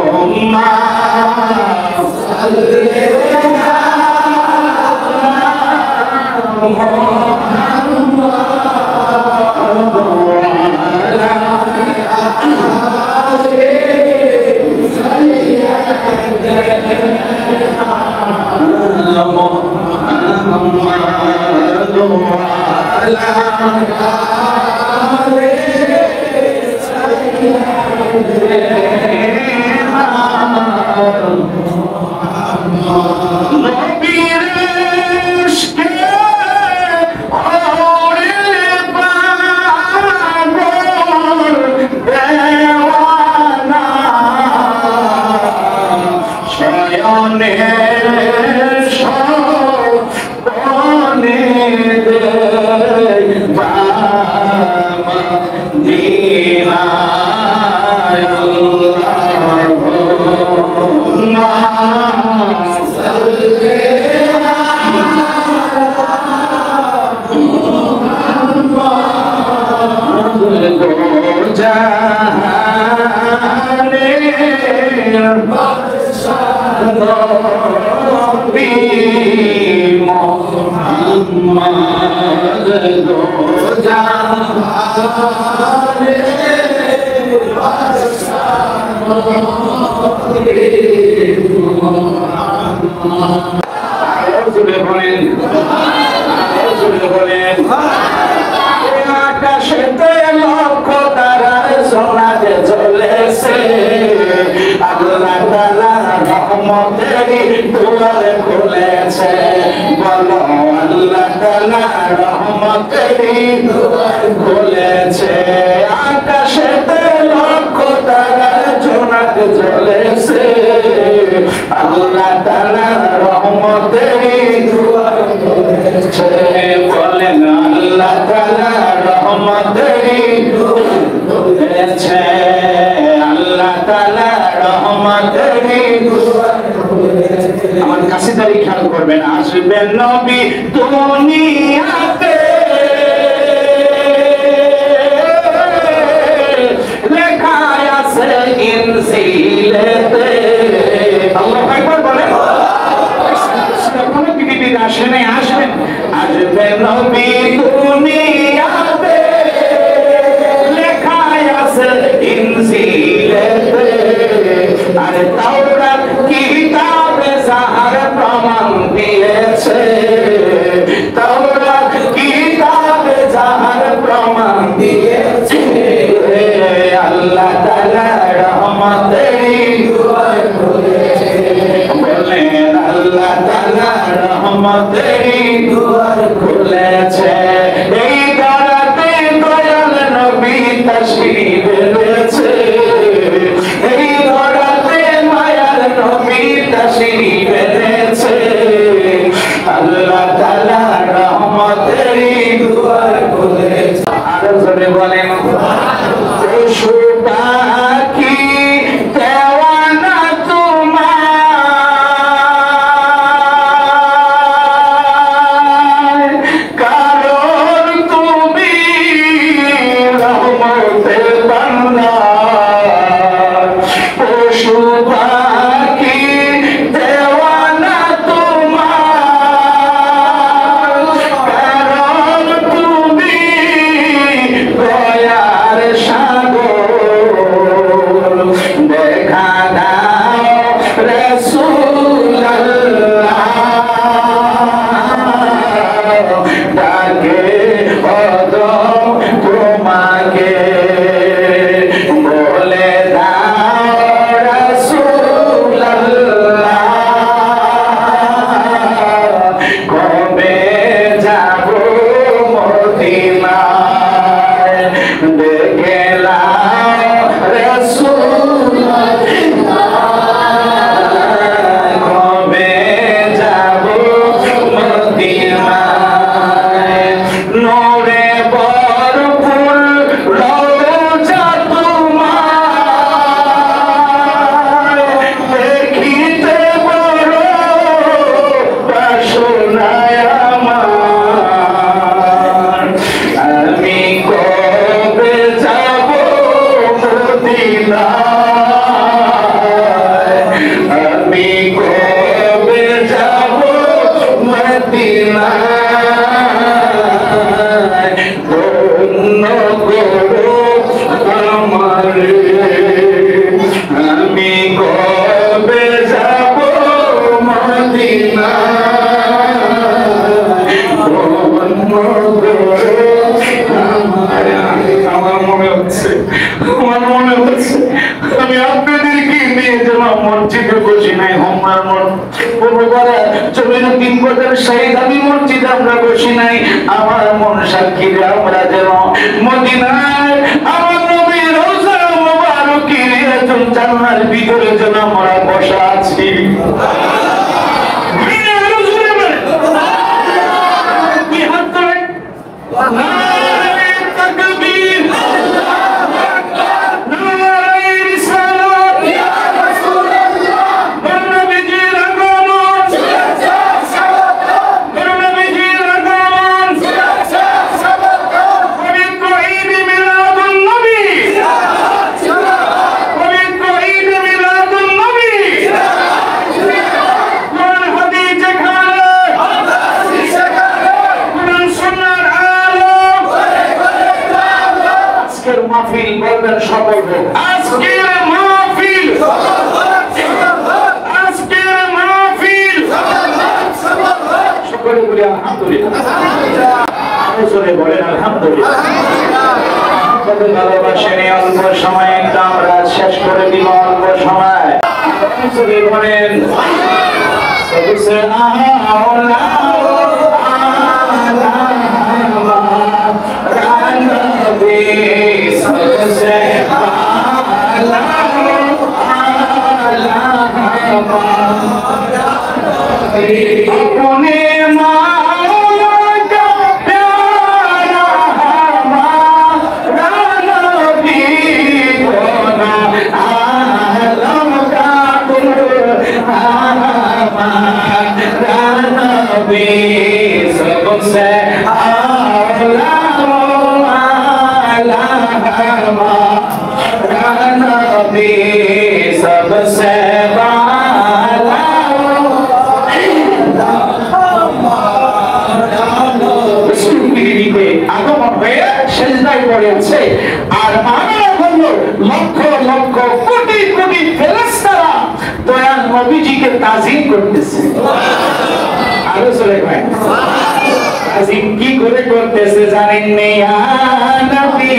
আল্লাহুম্মা সাল্লি আলা মদিনায় নবী মুহাম্মদ গো জানে আকাশেতে লক্ষ তারার সোনাতে চলেছে আল্লাহ তাআলা রহমতেরই দুয়ার খুলেছে বলো আল্লাহ তাআলা রহমতেরই দুয়ার খুলেছে আকাশেতে লক্ষ তারার সোনাতে চলেছে আল্লাহ তাআলা রহমতেরই দুয়ার খুলেছে বলেন আল্লাহ তাআলা রহমতেরই দুয়ার খুলেছে আল্লাহ তাআলা রহমতেরই দুয়ার খুলেছে আমার কাছে দাঁড়িয়ে খেয়াল করবেন আসবেন নবী দুনিয়াতে লেখা আছে ইনজিলেতে আল্লাহু আকবার বলেন পৃথিবীতে আসেন আসবেন আসবেন নবী দুনিয়াতে লেখা আছে ইনজিলেতে আরে তাওরাত কিতাবে যাহার প্রমাণ দিয়েছে তাওরাত কিতাবে যাহার প্রমাণ দিয়েছে আল্লাহ তাআলা রহমতেরই দুয়ার খুলেছে বলেন আল্লাহ তাআলা রহমতেরই দুয়ার খুলেছে এই ধরাতে দয়াল নবী তাশরীফ এনেছে এই ধরাতে মায়ার নবী তাশরীফ এনেছে আল্লাহ তাআলা রহমতেরই দুয়ার খুলেছে আর জোরে বলেন পশু পাখি দেওয়ানা তোমার কারণ তুমি রহমতের বান্দা পশু পাখি দেওয়ানা তোমার কারণ তুমি দয়ার সাগর দেখা দাও রাসূলুল্লাহ ডাকে কদম তোমাকে বলে দাও রাসূলুল্লাহ কবে যাব মদিনায় দেখলাম রাসূলুল্লাহ কবে যাব মদিনায় নূরে ভরপুর রওজা তোমার দেখিতে বড় বাসনায় আমার আমি কবে যাব মদিনায় আমি কবে যাব মদিনায় ধন্য করো আমারে আমি কবে যাব মদিনায় ধন্য করো আমারে আমার মনে হচ্ছে আমি আপনাদেরকে নিয়ে যেন মসজিদে বসি নাই হোমার মন চলেন 3 বছর শহীদ আমি মসজিদে আমরা বসি নাই আমার মন সাক্ষী আমরা যেন মদিনায় আমার নবীর রওজা মুবারকের জান্নাতের ভিতরে যেন আমরা বসা আছি মাহফিল বলবেন সফল হোক। আজকের মাহফিল সকলে বলি আলহামদুলিল্লাহ। আলোচনে বলেন আলহামদুলিল্লাহ। ভালোবাসেন অল্প সময় একটা আমরা শেষ করে দিব অল্প সময়। বলেন सबसे आला नबी सबसे आला अपने मौला का प्यारा हमारा नबी होना आलम का नबी सबसे आला नबी सबसे আগমন হয়ে সেজদায় পড়েছে। আর মানব হলো লক্ষ লক্ষ কোটি কোটি ফেরেশতারা দয়াল নবীজিকে তাজিম করতেছে। আরো চলে ভাই তাজিম কি করে করতেছে জানেন না? ইয়া নবী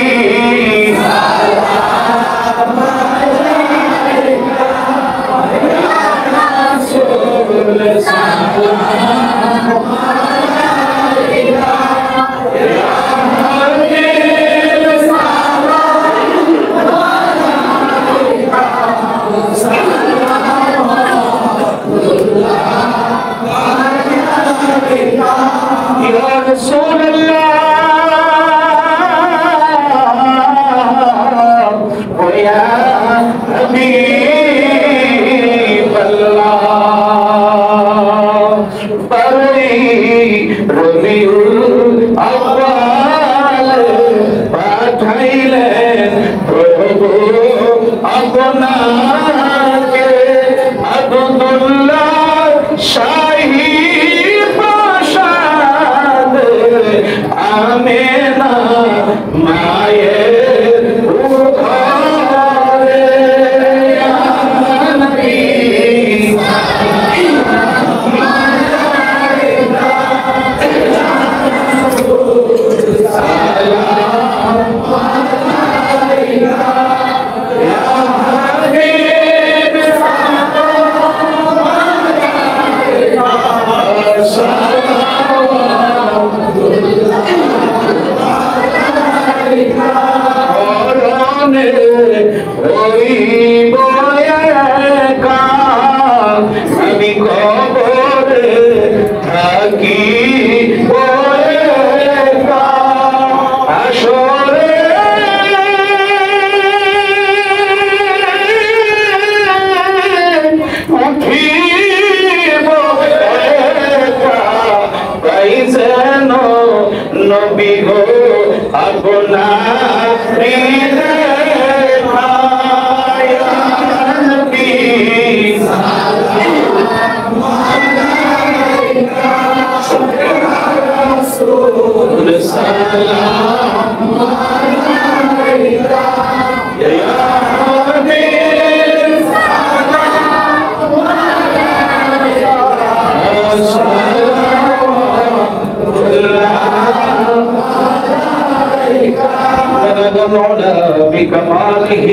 بكماله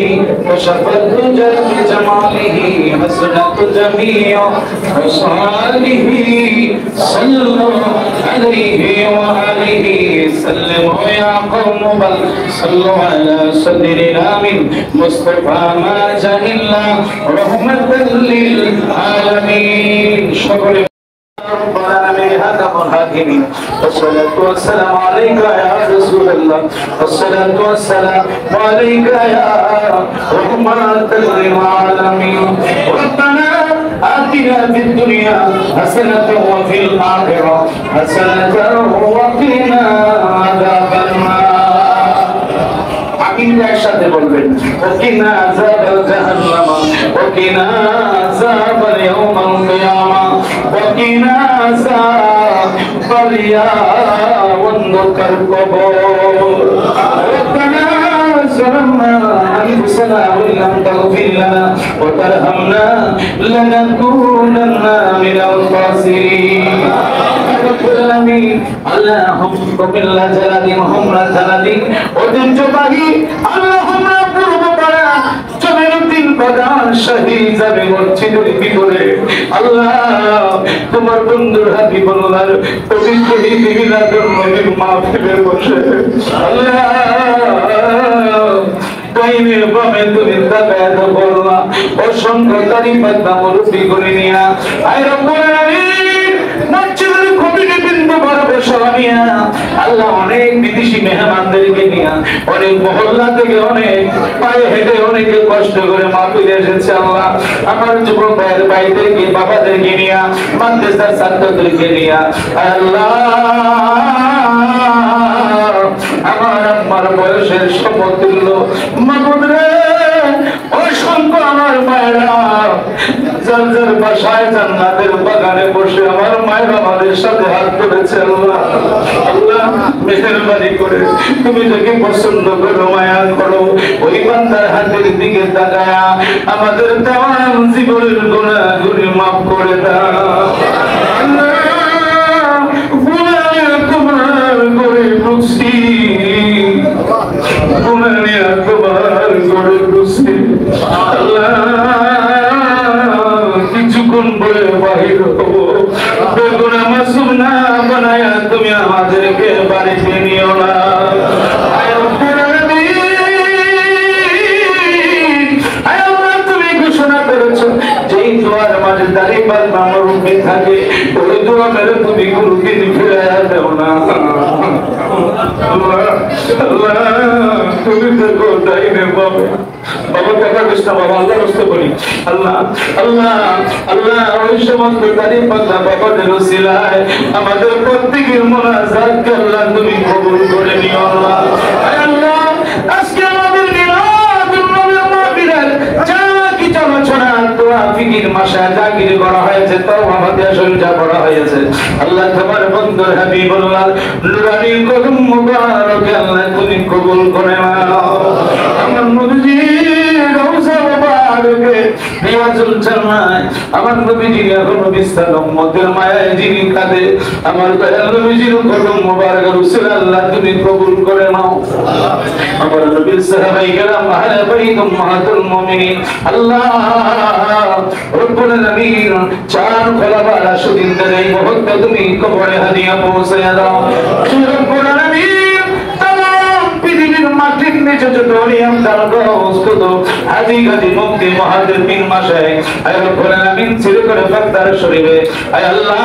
وشفت بجماله حسنت جميع خصاله صلوا عليه وآله سلموا يا قوم بل صلوا على صدر الآمن مصطفى ما جاء إلا رحمة للعالمين. شكرا والصلاة والسلام عليك يا رسول الله والصلاة والسلام عليك يا رحمة للعالمين. ربنا آتنا في الدنيا حسنة وفي الآخرة حسنة وقنا عذاب النار. আমিন একসাথে বলবেন ওকিনা আযাবাল জাহান্নাম ওকিনা আযাবাল ইয়াউমিল কিয়ামা ওকিনা আযাবাল ইয়াউমিল কবর. রব্বানা ظلمنا أنفسنا وإن لم تغفر لنا وترحمنا لنكونن من الخاسرين رب العالمين اللهم بالله جلالي محمد جلالي ঐতিহ্যবাহী اللهم পূর্ব পাড়া জমিরুদ্দিন প্রধান শহীদ যাবে মসজিদের ভিতরে আল্লাহ তোমার বন্ধুর হাবিবুল্লাহর পবিত্র মিলাদুন নবীর মাহফিলে বসে আল্লাহ ডাইনে বামে তুমি তাকায় তো বললা অসংখ্য তারিফাত মুরব্বি করে নিয়া আয় রব্বুল আলামিন মসজিদের কমিটি বিন্দু বরাবর সবানিয়া আল্লাহ অনেক বিদেশি মেহমানদেরকে নিয়া অনেক মহল্লা থেকে অনেক পায়ে হেঁটে অনেকে কষ্ট করে মাহফিলে এসেছে আল্লাহ আমার যুবক ভাইয়ের ভাইদেরকে বাবাদেরকে নিয়া মাদ্রাসার ছাত্রদেরকে নিয়া আল্লাহ আমার আমার বয়সের সমতুল্য মাবুদ রে অসংখ্য আমার মায়েরা যার যার বাসায় জান্নাতের বাগানে বসে আমার মায়ের আমাদের সাথে হাত ধরেছে আল্লাহ আল্লাহ মেহেরবানি করে তুমি যাকে পছন্দ করো মায়া করো ওই বান্দার হাতের দিকে তাকায়া আমাদের তামাম জীবনের গুনাহগুলি মাফ করে দাও আল্লাহ গুনাহ তোমার করে বুঝছি গুনাহ তোমার করে বুঝছি আল্লাহ কিছুক্ষণ পরে বাহির হবো বেগুনা মাসুম না বানায়া তুমি আমাদেরকে বাড়িতে নিও না তুমি ঘোষণা করেছো যেই দোয়ার মাঝে দাঁড়িয়ে পাল্লা মরুভূমি থাকে ওই দোয়া মেরে তুমি কোনদিন ফিরে দেও না আল্লাহ তুমি দেখো ডাইনে বাবা বাবা টাকা কৃষ্ণ বাবা আল্লাহ রস্ত করি আল্লাহ আল্লাহ আল্লাহ ওই সমস্ত দাঁড়িয়ে পাল্লা বাবাদের ওসিলায় আমাদের প্রত্যেকের মুনাজাতকে আল্লাহ তুমি কবুল করে নিও আল্লাহ আল্লাহ আজকে আমাদের মিলাদুন নবীর মাহফিলের যা কিছু আলোচনা দোয়া ফিকির মাসা জাগির করা হয়েছে তওবা ফাতিহা শরীফ যা করা হয়েছে আল্লাহ তোমার বন্ধুর হাবিবুল্লাহ নুরানি কদম মুবারকে আল্লাহ তুমি কবুল করে নাও আমার নবীজি রওজা মুবারকে রিয়াজুল জান্নাত আমার নবীজি এখনো বিস্তার উম্মতের মায়ায় যিনি কাঁদে আমার দয়াল নবীজির কদম মুবারকের উসিলা আল্লাহ তুমি কবুল করে নাও আমার নবীর সাহাবায়ে কেরাম আহলে বাইত উম্মাহাতুল মুমিনিন আল্লাহ রব্বুল আলামিন চার খোলাফা রাশিদিনদের এই মুহূর্তে তুমি কবরে হাদিয়া পৌঁছে দাও রব্বুল আলামিন তামাম পৃথিবীর মাটির নিচে যত নিয়ম দারগোস কত হাজি গাজী মুফতি মুহাদ্দিসিন মাশায়েখ আয় রব্বুল আলামিন সিরে করে ফাকদার শরীফে আয় আল্লাহ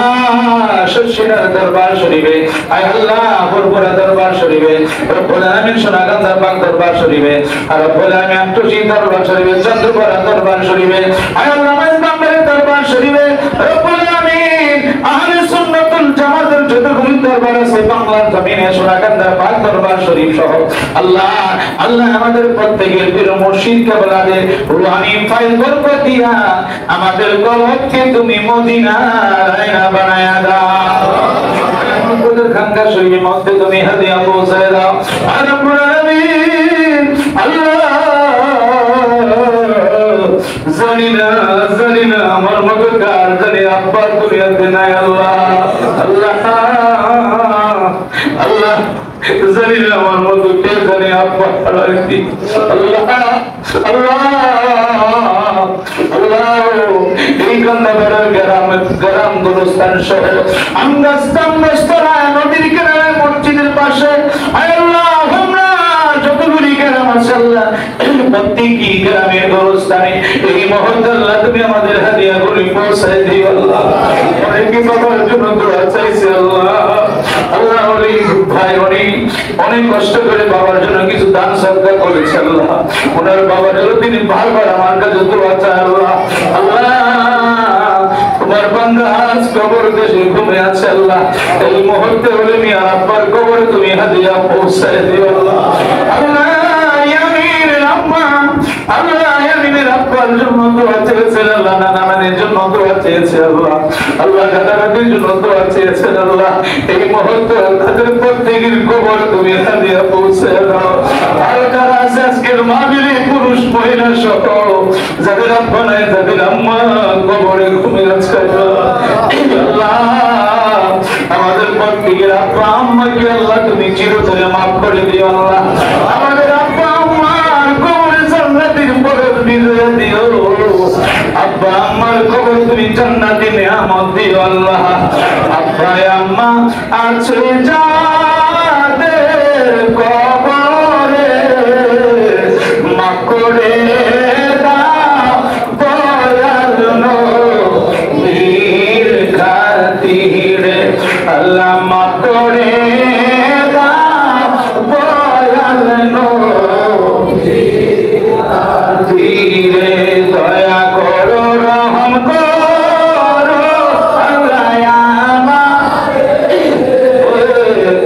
শশিনার দরবার শরীফে আয় আল্লাহ বরবরা দরবার শরীফে রব্বুল আলামিন সোনাগান্ধা পাক দরবার শরীফে আর রব্বুল আলামিন আটটি দরবার শরীফে চন্দ্রপাড়া দরবার শরীফে আয় আল্লাহ মাইজবান্ডারের দরবার শরীফে রব্বুল আলামিন আহলে সুন্নাতুল জামাতের যতগুলো দরবার আছে বাংলার জমিনে সোনাগান্ধা পাক দরবার শরীফ সহ আল্লাহ আল্লাহ আমাদের প্রত্যেকের প্রিয় মুর্শিদ কেবলাদের রুহানি ফাইল বরকত দিয়া আমাদের কলবকে তুমি মদিনায় বানায়া দাও আমাদের খানকা শরীফের মধ্যে তুমি হাদিয়া পৌঁছে দাও আর রব্বুল আলামিন আল্লাহ জানি না আমার মতো কার জানি আব্বার দুনিয়াতে নাই আল্লাহ আল্লাহ আল্লাহ জানি না আমার মতো কে জানি আব্বা হারাইছি আল্লাহ আল্লাহ আল্লাহ এই কান্দাবাড়ার গ্রাম গুরুস্থান সহ আঙ্গাস্তান রেস্তোরাঁ নদীর কিনারে মসজিদের পাশে আল্লাহ আমরা যতগুলি গ্রাম আছে আল্লাহ প্রত্যেকটি গ্রামের গুরুস্থানে এই মুহূর্তে আল্লাহ তুমি আমাদের হাদিয়া গুলি পৌঁছায় দিও আল্লাহ অনেকে বাবার জন্য দোয়া চাইছে আল্লাহ আল্লাহ ভাই অনেক কষ্ট করে বাবার জন্য কিছু দান সদকা করেছে আল্লাহ ওনার বাবার জন্য তিনি বারবার আমার কাছে দোয়া চায় আল্লাহ আল্লাহ তোমার বান্দা আজ কবর দেশে ঘুমে আছে আল্লাহ এই মুহূর্তে হলে মিয়া আব্বার কবরে তুমি হাদিয়া পৌঁছায় দিও আল্লাহ আল্লাহ ইয়ামিনের আম্মা আল্লাহ ইয়ামিনের আব্বার জন্য দোয়া চেয়েছে আল্লাহ নানানের জন্য দোয়া চেয়েছে আল্লাহ আল্লাহ দাদাদের জন্য দোয়া চেয়েছে আল্লাহ এই মুহূর্তে তাদের প্রত্যেকের কবর তুমি হাদিয়া পৌঁছে দাও আর আছে আজকের মাহফিলে পুরুষ মহিলা সহ যাদের আব্বা নাই যাদের আম্মা কবরে ঘুমে আছে আল্লাহ আমাদের প্রত্যেকের আব্বা আম্মাকে আল্লাহ তুমি চিরতরে মাফ করে দিও আল্লাহ আমাদের আব্বা আম্মার কবরে জান্নাতের বরকত দিয়ে দিও আব্বা আম্মার কবর তুমি জান্নাতে নিয়ামত দিও আল্লাহ আব্বা আম্মা আছে যাদের কবরে মাফ করে দাও দয়াল নবীর খাতিরে আল্লাহ মাফ করে দাও দয়াল নবীর খাতিরে দয়া করো রহম করো আল্লাহ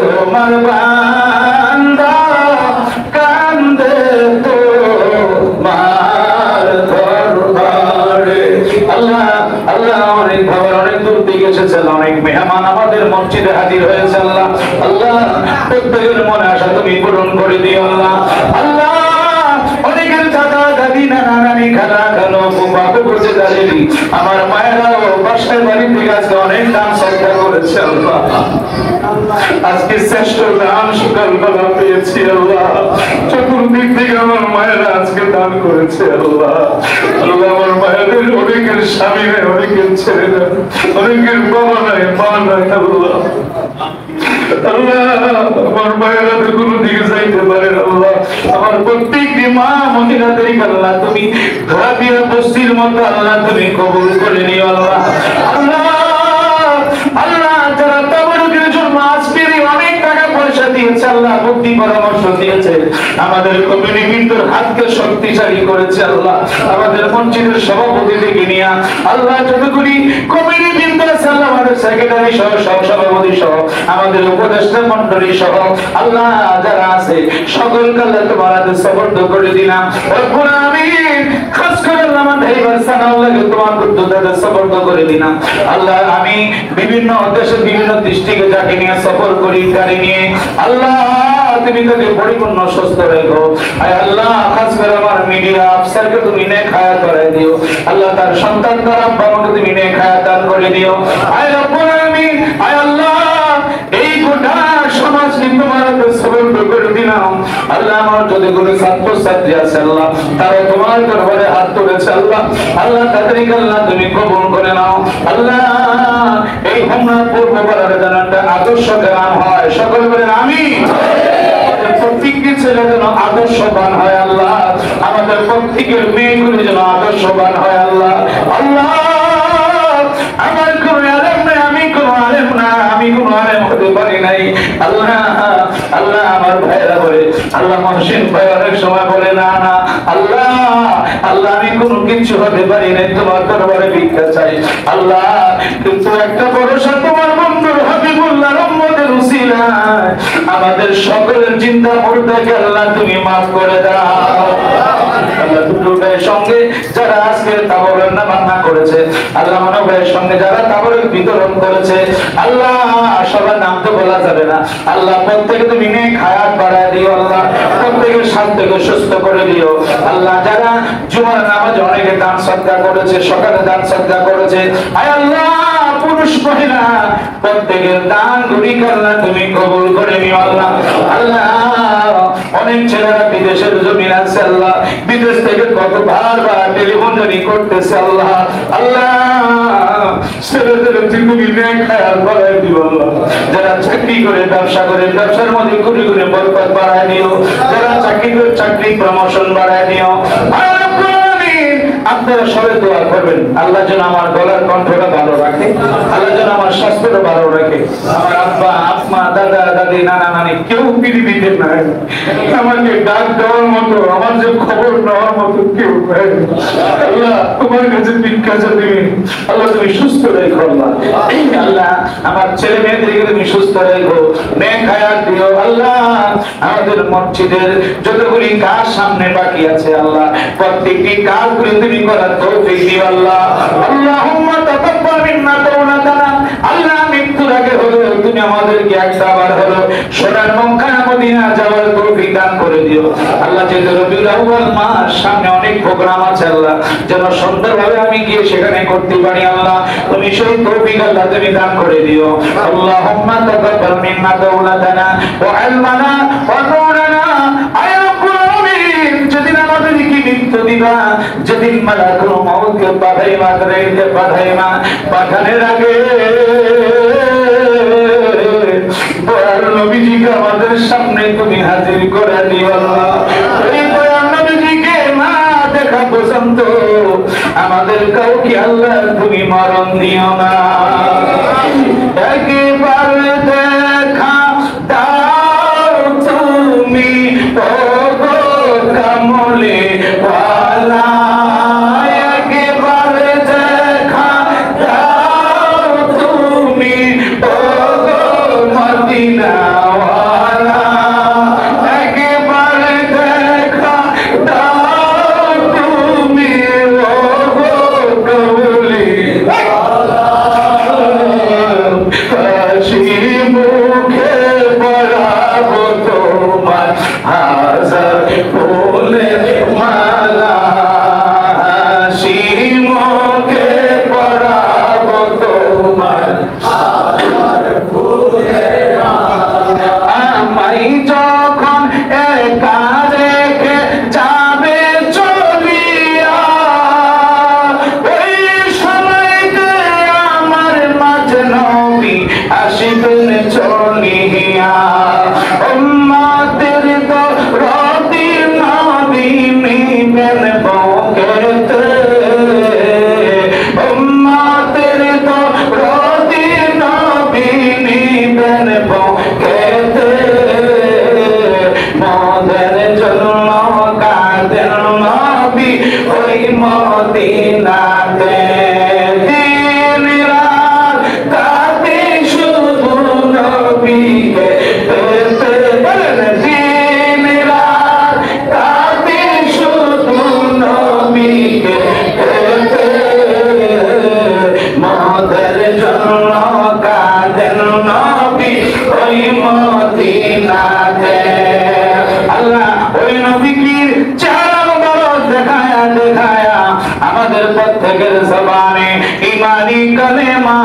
তোমার বান্দা কান্দে তোমার দরবারে আল্লাহ আল্লাহ অনেক ভাবার অনেক দূর থেকে এসেছেন অনেক মেহমান আমাদের মসজিদে হাজির হয়েছে আল্লাহ আল্লাহ প্রত্যেকের মনে আশা তুমি পূরণ করে দিও আল্লাহ আল্লাহ অনেকের দাদা দাদি নানা নানি খালা খালো বাপু করছে দাদি আমার মায়েরাও বাসায় বাড়ি থেকে আজকে অনেক দান সৎকার করেছে আল্লাহ আজকে শ্রেষ্ঠ দান সকালবেলা পেয়েছি আল্লাহ চতুর্দিক থেকে আমার মায়েরা আজকে দান করেছে আল্লাহ আল্লাহ আমার মায়েদের অনেকের স্বামী নেই অনেকের ছেলে নেই অনেকের বাবা নাই মা নাই আল্লাহ আল্লাহ আমার মায়েরা তো কোনো দিকে যাইতে পারে আল্লাহ আমার প্রত্যেকটি মা মহিলাদের আল্লাহ তুমি ঘাটিয়া বস্তির মতো আল্লাহ তুমি কবুল করে নিও আল্লাহ আল্লাহ আল্লাহ যারা তাবরুকের জন্য আজকে অনেক টাকা পয়সা দিয়েছে আল্লাহ বুদ্ধি পরামর্শ দিয়েছে আমাদের কমিউনিটির হাতকে শক্তিশালী করেছে আল্লাহ আমাদের মসজিদের সভাপতি থেকে নিয়ে আল্লাহ যতগুলি কমিউনিটি আছে আল্লাহ আমাদের সেক্রেটারি সহ সব সভাপতি সহ আমাদের উপদেষ্টা মণ্ডলী সহ আল্লাহ যারা আছে সকলকে আল্লাহ তোমার হাতে সুপর্দ করে দিলাম রব্বুল আমিন খাস করে আল্লাহ আমার ভাইবার সানাউল্লাহকে তোমার বুদ্ধতাতে সুপর্দ করে দিলাম আল্লাহ আমি বিভিন্ন দেশে বিভিন্ন দৃষ্টিকে যাকে নিয়ে সফর করি গাড়ি নিয়ে আল্লাহ তুমি তাকে পরিপূর্ণ সুস্থ রেখো আয় আল্লাহ খাস করে আমার মিডিয়া আফসারকে তুমি নেক হায়াত করে দিও আল্লাহ তার সন্তান দ্বারা বাবাকে তুমি নেক হায়াত দান করে দিও আয় রব্বুল আমিন আয় আল্লাহ এই গোটা সমাজ তোমার হাতে সুপর্দ করে দিলাম আল্লাহ আমার যদি কোনো ছাত্র ছাত্রী আছে আল্লাহ তারা তোমার দরবারে হাত তুলেছে আল্লাহ আল্লাহ তাদেরকে আল্লাহ তুমি কবুল করে নাও আল্লাহ এই হোমনাথপুর মোবারক জানাটা আদর্শ গ্রাম হয় সকল বলেন আমিন প্রত্যেকটি ছেলে যেন আদর্শবান হয় আল্লাহ আমাদের প্রত্যেকের মেয়েগুলি যেন আদর্শবান হয় আল্লাহ আল্লাহ আমার কোনো আলেম নাই আমি কোনো আলেম না আমি কোনো আলেম হতে পারি নাই আল্লাহ আল্লাহ আমার ভাইরা বলে আল্লাহ মহসিন ভাই অনেক সময় বলে না না আল্লাহ আল্লাহ আমি কোনো কিছু হতে পারি নাই তোমার দরবারে ভিক্ষা চাই আল্লাহ কিন্তু একটা ভরসা তোমার বন্ধুর হাবিবুল্লাহ রহমতের উসিলায় আমাদের সকলের চিন্তা মুর্দাকে আল্লাহ তুমি মাফ করে দাও আল্লাহ দুটো ভাইয়ের সঙ্গে যারা আজকে তাবরের নামান্না করেছে আল্লাহ মানব ভাইয়ের সঙ্গে যারা তাবরের বিতরণ করেছে আল্লাহ সবার নাম তো বলা যাবে না আল্লাহ প্রত্যেকে তুমি নেক হায়াত বাড়ায় দিও আল্লাহ প্রত্যেকের স্বাস্থ্যকে সুস্থ করে দিও আল্লাহ যারা জুমার নামাজে অনেকে দান সদকা করেছে সকালে দান সদকা করেছে আয় আল্লাহ পুরুষ মহিলা প্রত্যেকের দান গুলি আল্লাহ তুমি কবুল করে নিও আল্লাহ আল্লাহ অনেক ছেলেরা বিদেশের জমিন আছে আল্লাহ বিদেশ থেকে কত বারবার টেলিফোন জারি করতেছে আল্লাহ আল্লাহ ছেলেদের তুমি নেক হায়াত বাড়ায় দিও আল্লাহ যারা চাকরি করে ব্যবসা করে ব্যবসার মধ্যে কোটি কোটি বরকত বাড়ায় দিও যারা চাকরি করে চাকরি প্রমোশন বাড়ায় দিও আপনারা সবাই দোয়া করবেন আল্লাহ যেন আমার গলার কণ্ঠটা ভালো রাখে আল্লাহ যেন আমার স্বাস্থ্যটা ভালো রাখে আমার আব্বা আম্মা দাদা দাদি নানা নানি কেউ পৃথিবীতে নাই আমাকে ডাক দেওয়ার মতো আমার যে খবর নেওয়ার মতো কেউ নাই আল্লাহ তোমার কাছে ভিক্ষা চাইবে আল্লাহ তুমি সুস্থ রেখো আল্লাহ আল্লাহ আমার ছেলে মেয়েদেরকে তুমি সুস্থ রেখো নেক হায়াত দিও আল্লাহ আমাদের মসজিদের যতগুলি কাজ সামনে বাকি আছে আল্লাহ প্রত্যেকটি কাজগুলি তুমি করার তৌফিক দিও আল্লাহ আল্লাহুম্মা তাকাব্বাল মিন্না তাওবাতানা আল্লাহ মৃত্যুর আগে হলো তুমি আমাদেরকে একবার হলো সোনার মক্কা মদিনা যাওয়ার তৌফিক দান করে দিও আল্লাহ। যেহেতু রবিউল আউয়াল মাস, সামনে অনেক প্রোগ্রাম আছে আল্লাহ, যেন সুন্দরভাবে আমি গিয়ে সেখানে করতে পারি আল্লাহ। তুমি সেই তৌফিক আল্লাহ তুমি দান করে দিও। আল্লাহুম্মা তাকাব্বাল মিন্না দাওলাতানা ওয়া ইলমানা ওয়া নূরানা আয়া রাব্বুল আলামিন। যেদিন আমাদেরকে মৃত্যু দিবা, যেদিন মালাকুল মউতকে পাঠাইবা, পাঠানোর আগে দয়াল নবীজিকে আমাদের সামনে তুমি হাজির করে দিও আল্লাহ। ওই দয়াল নবীজিকে না দেখা পর্যন্ত আমাদের কাউকে আল্লাহ তুমি মরণ দিও না। একেবারে দেখা দাও তুমি ওগো কামলে ওয়ালা, একেবারে দেখা দাও তুমি ওগো মদিনা ওয়ালা, একেবারে দেখা দাও তুমি ওগো কামলে ওয়ালা। হাসি মুখে পড়াবো তোমার হাজার ফুলের মালা, হাসি মুখে পড়াবো তোমার হাজার ফুলের মালা। আমায় যখন একা রেখে যাবে চলিয়া, ওই সময়তে আমার মাঝে নবী আসিবেন চলিয়া। উম্মতের দরদি নবী নিবেন বুকেতে, উম্মতের দরদি নবী নিবেন বুকেতে। মোদের জন্য কাঁদেন নবী ওই মদিনাতে। দিন রাত কাঁদে শুধু নবীকে পেতে, বলেন দিন রাত কাঁদে শুধু নবীকে পেতে। মোদের জন্য কাঁদেন নবী ওই মদিনাতে। আল্লাহ ওই নবীর চেহারা মুবারক দেখায়া দেখায়া আমাদের প্রত্যেকের জবানে ঈমানি কালেমা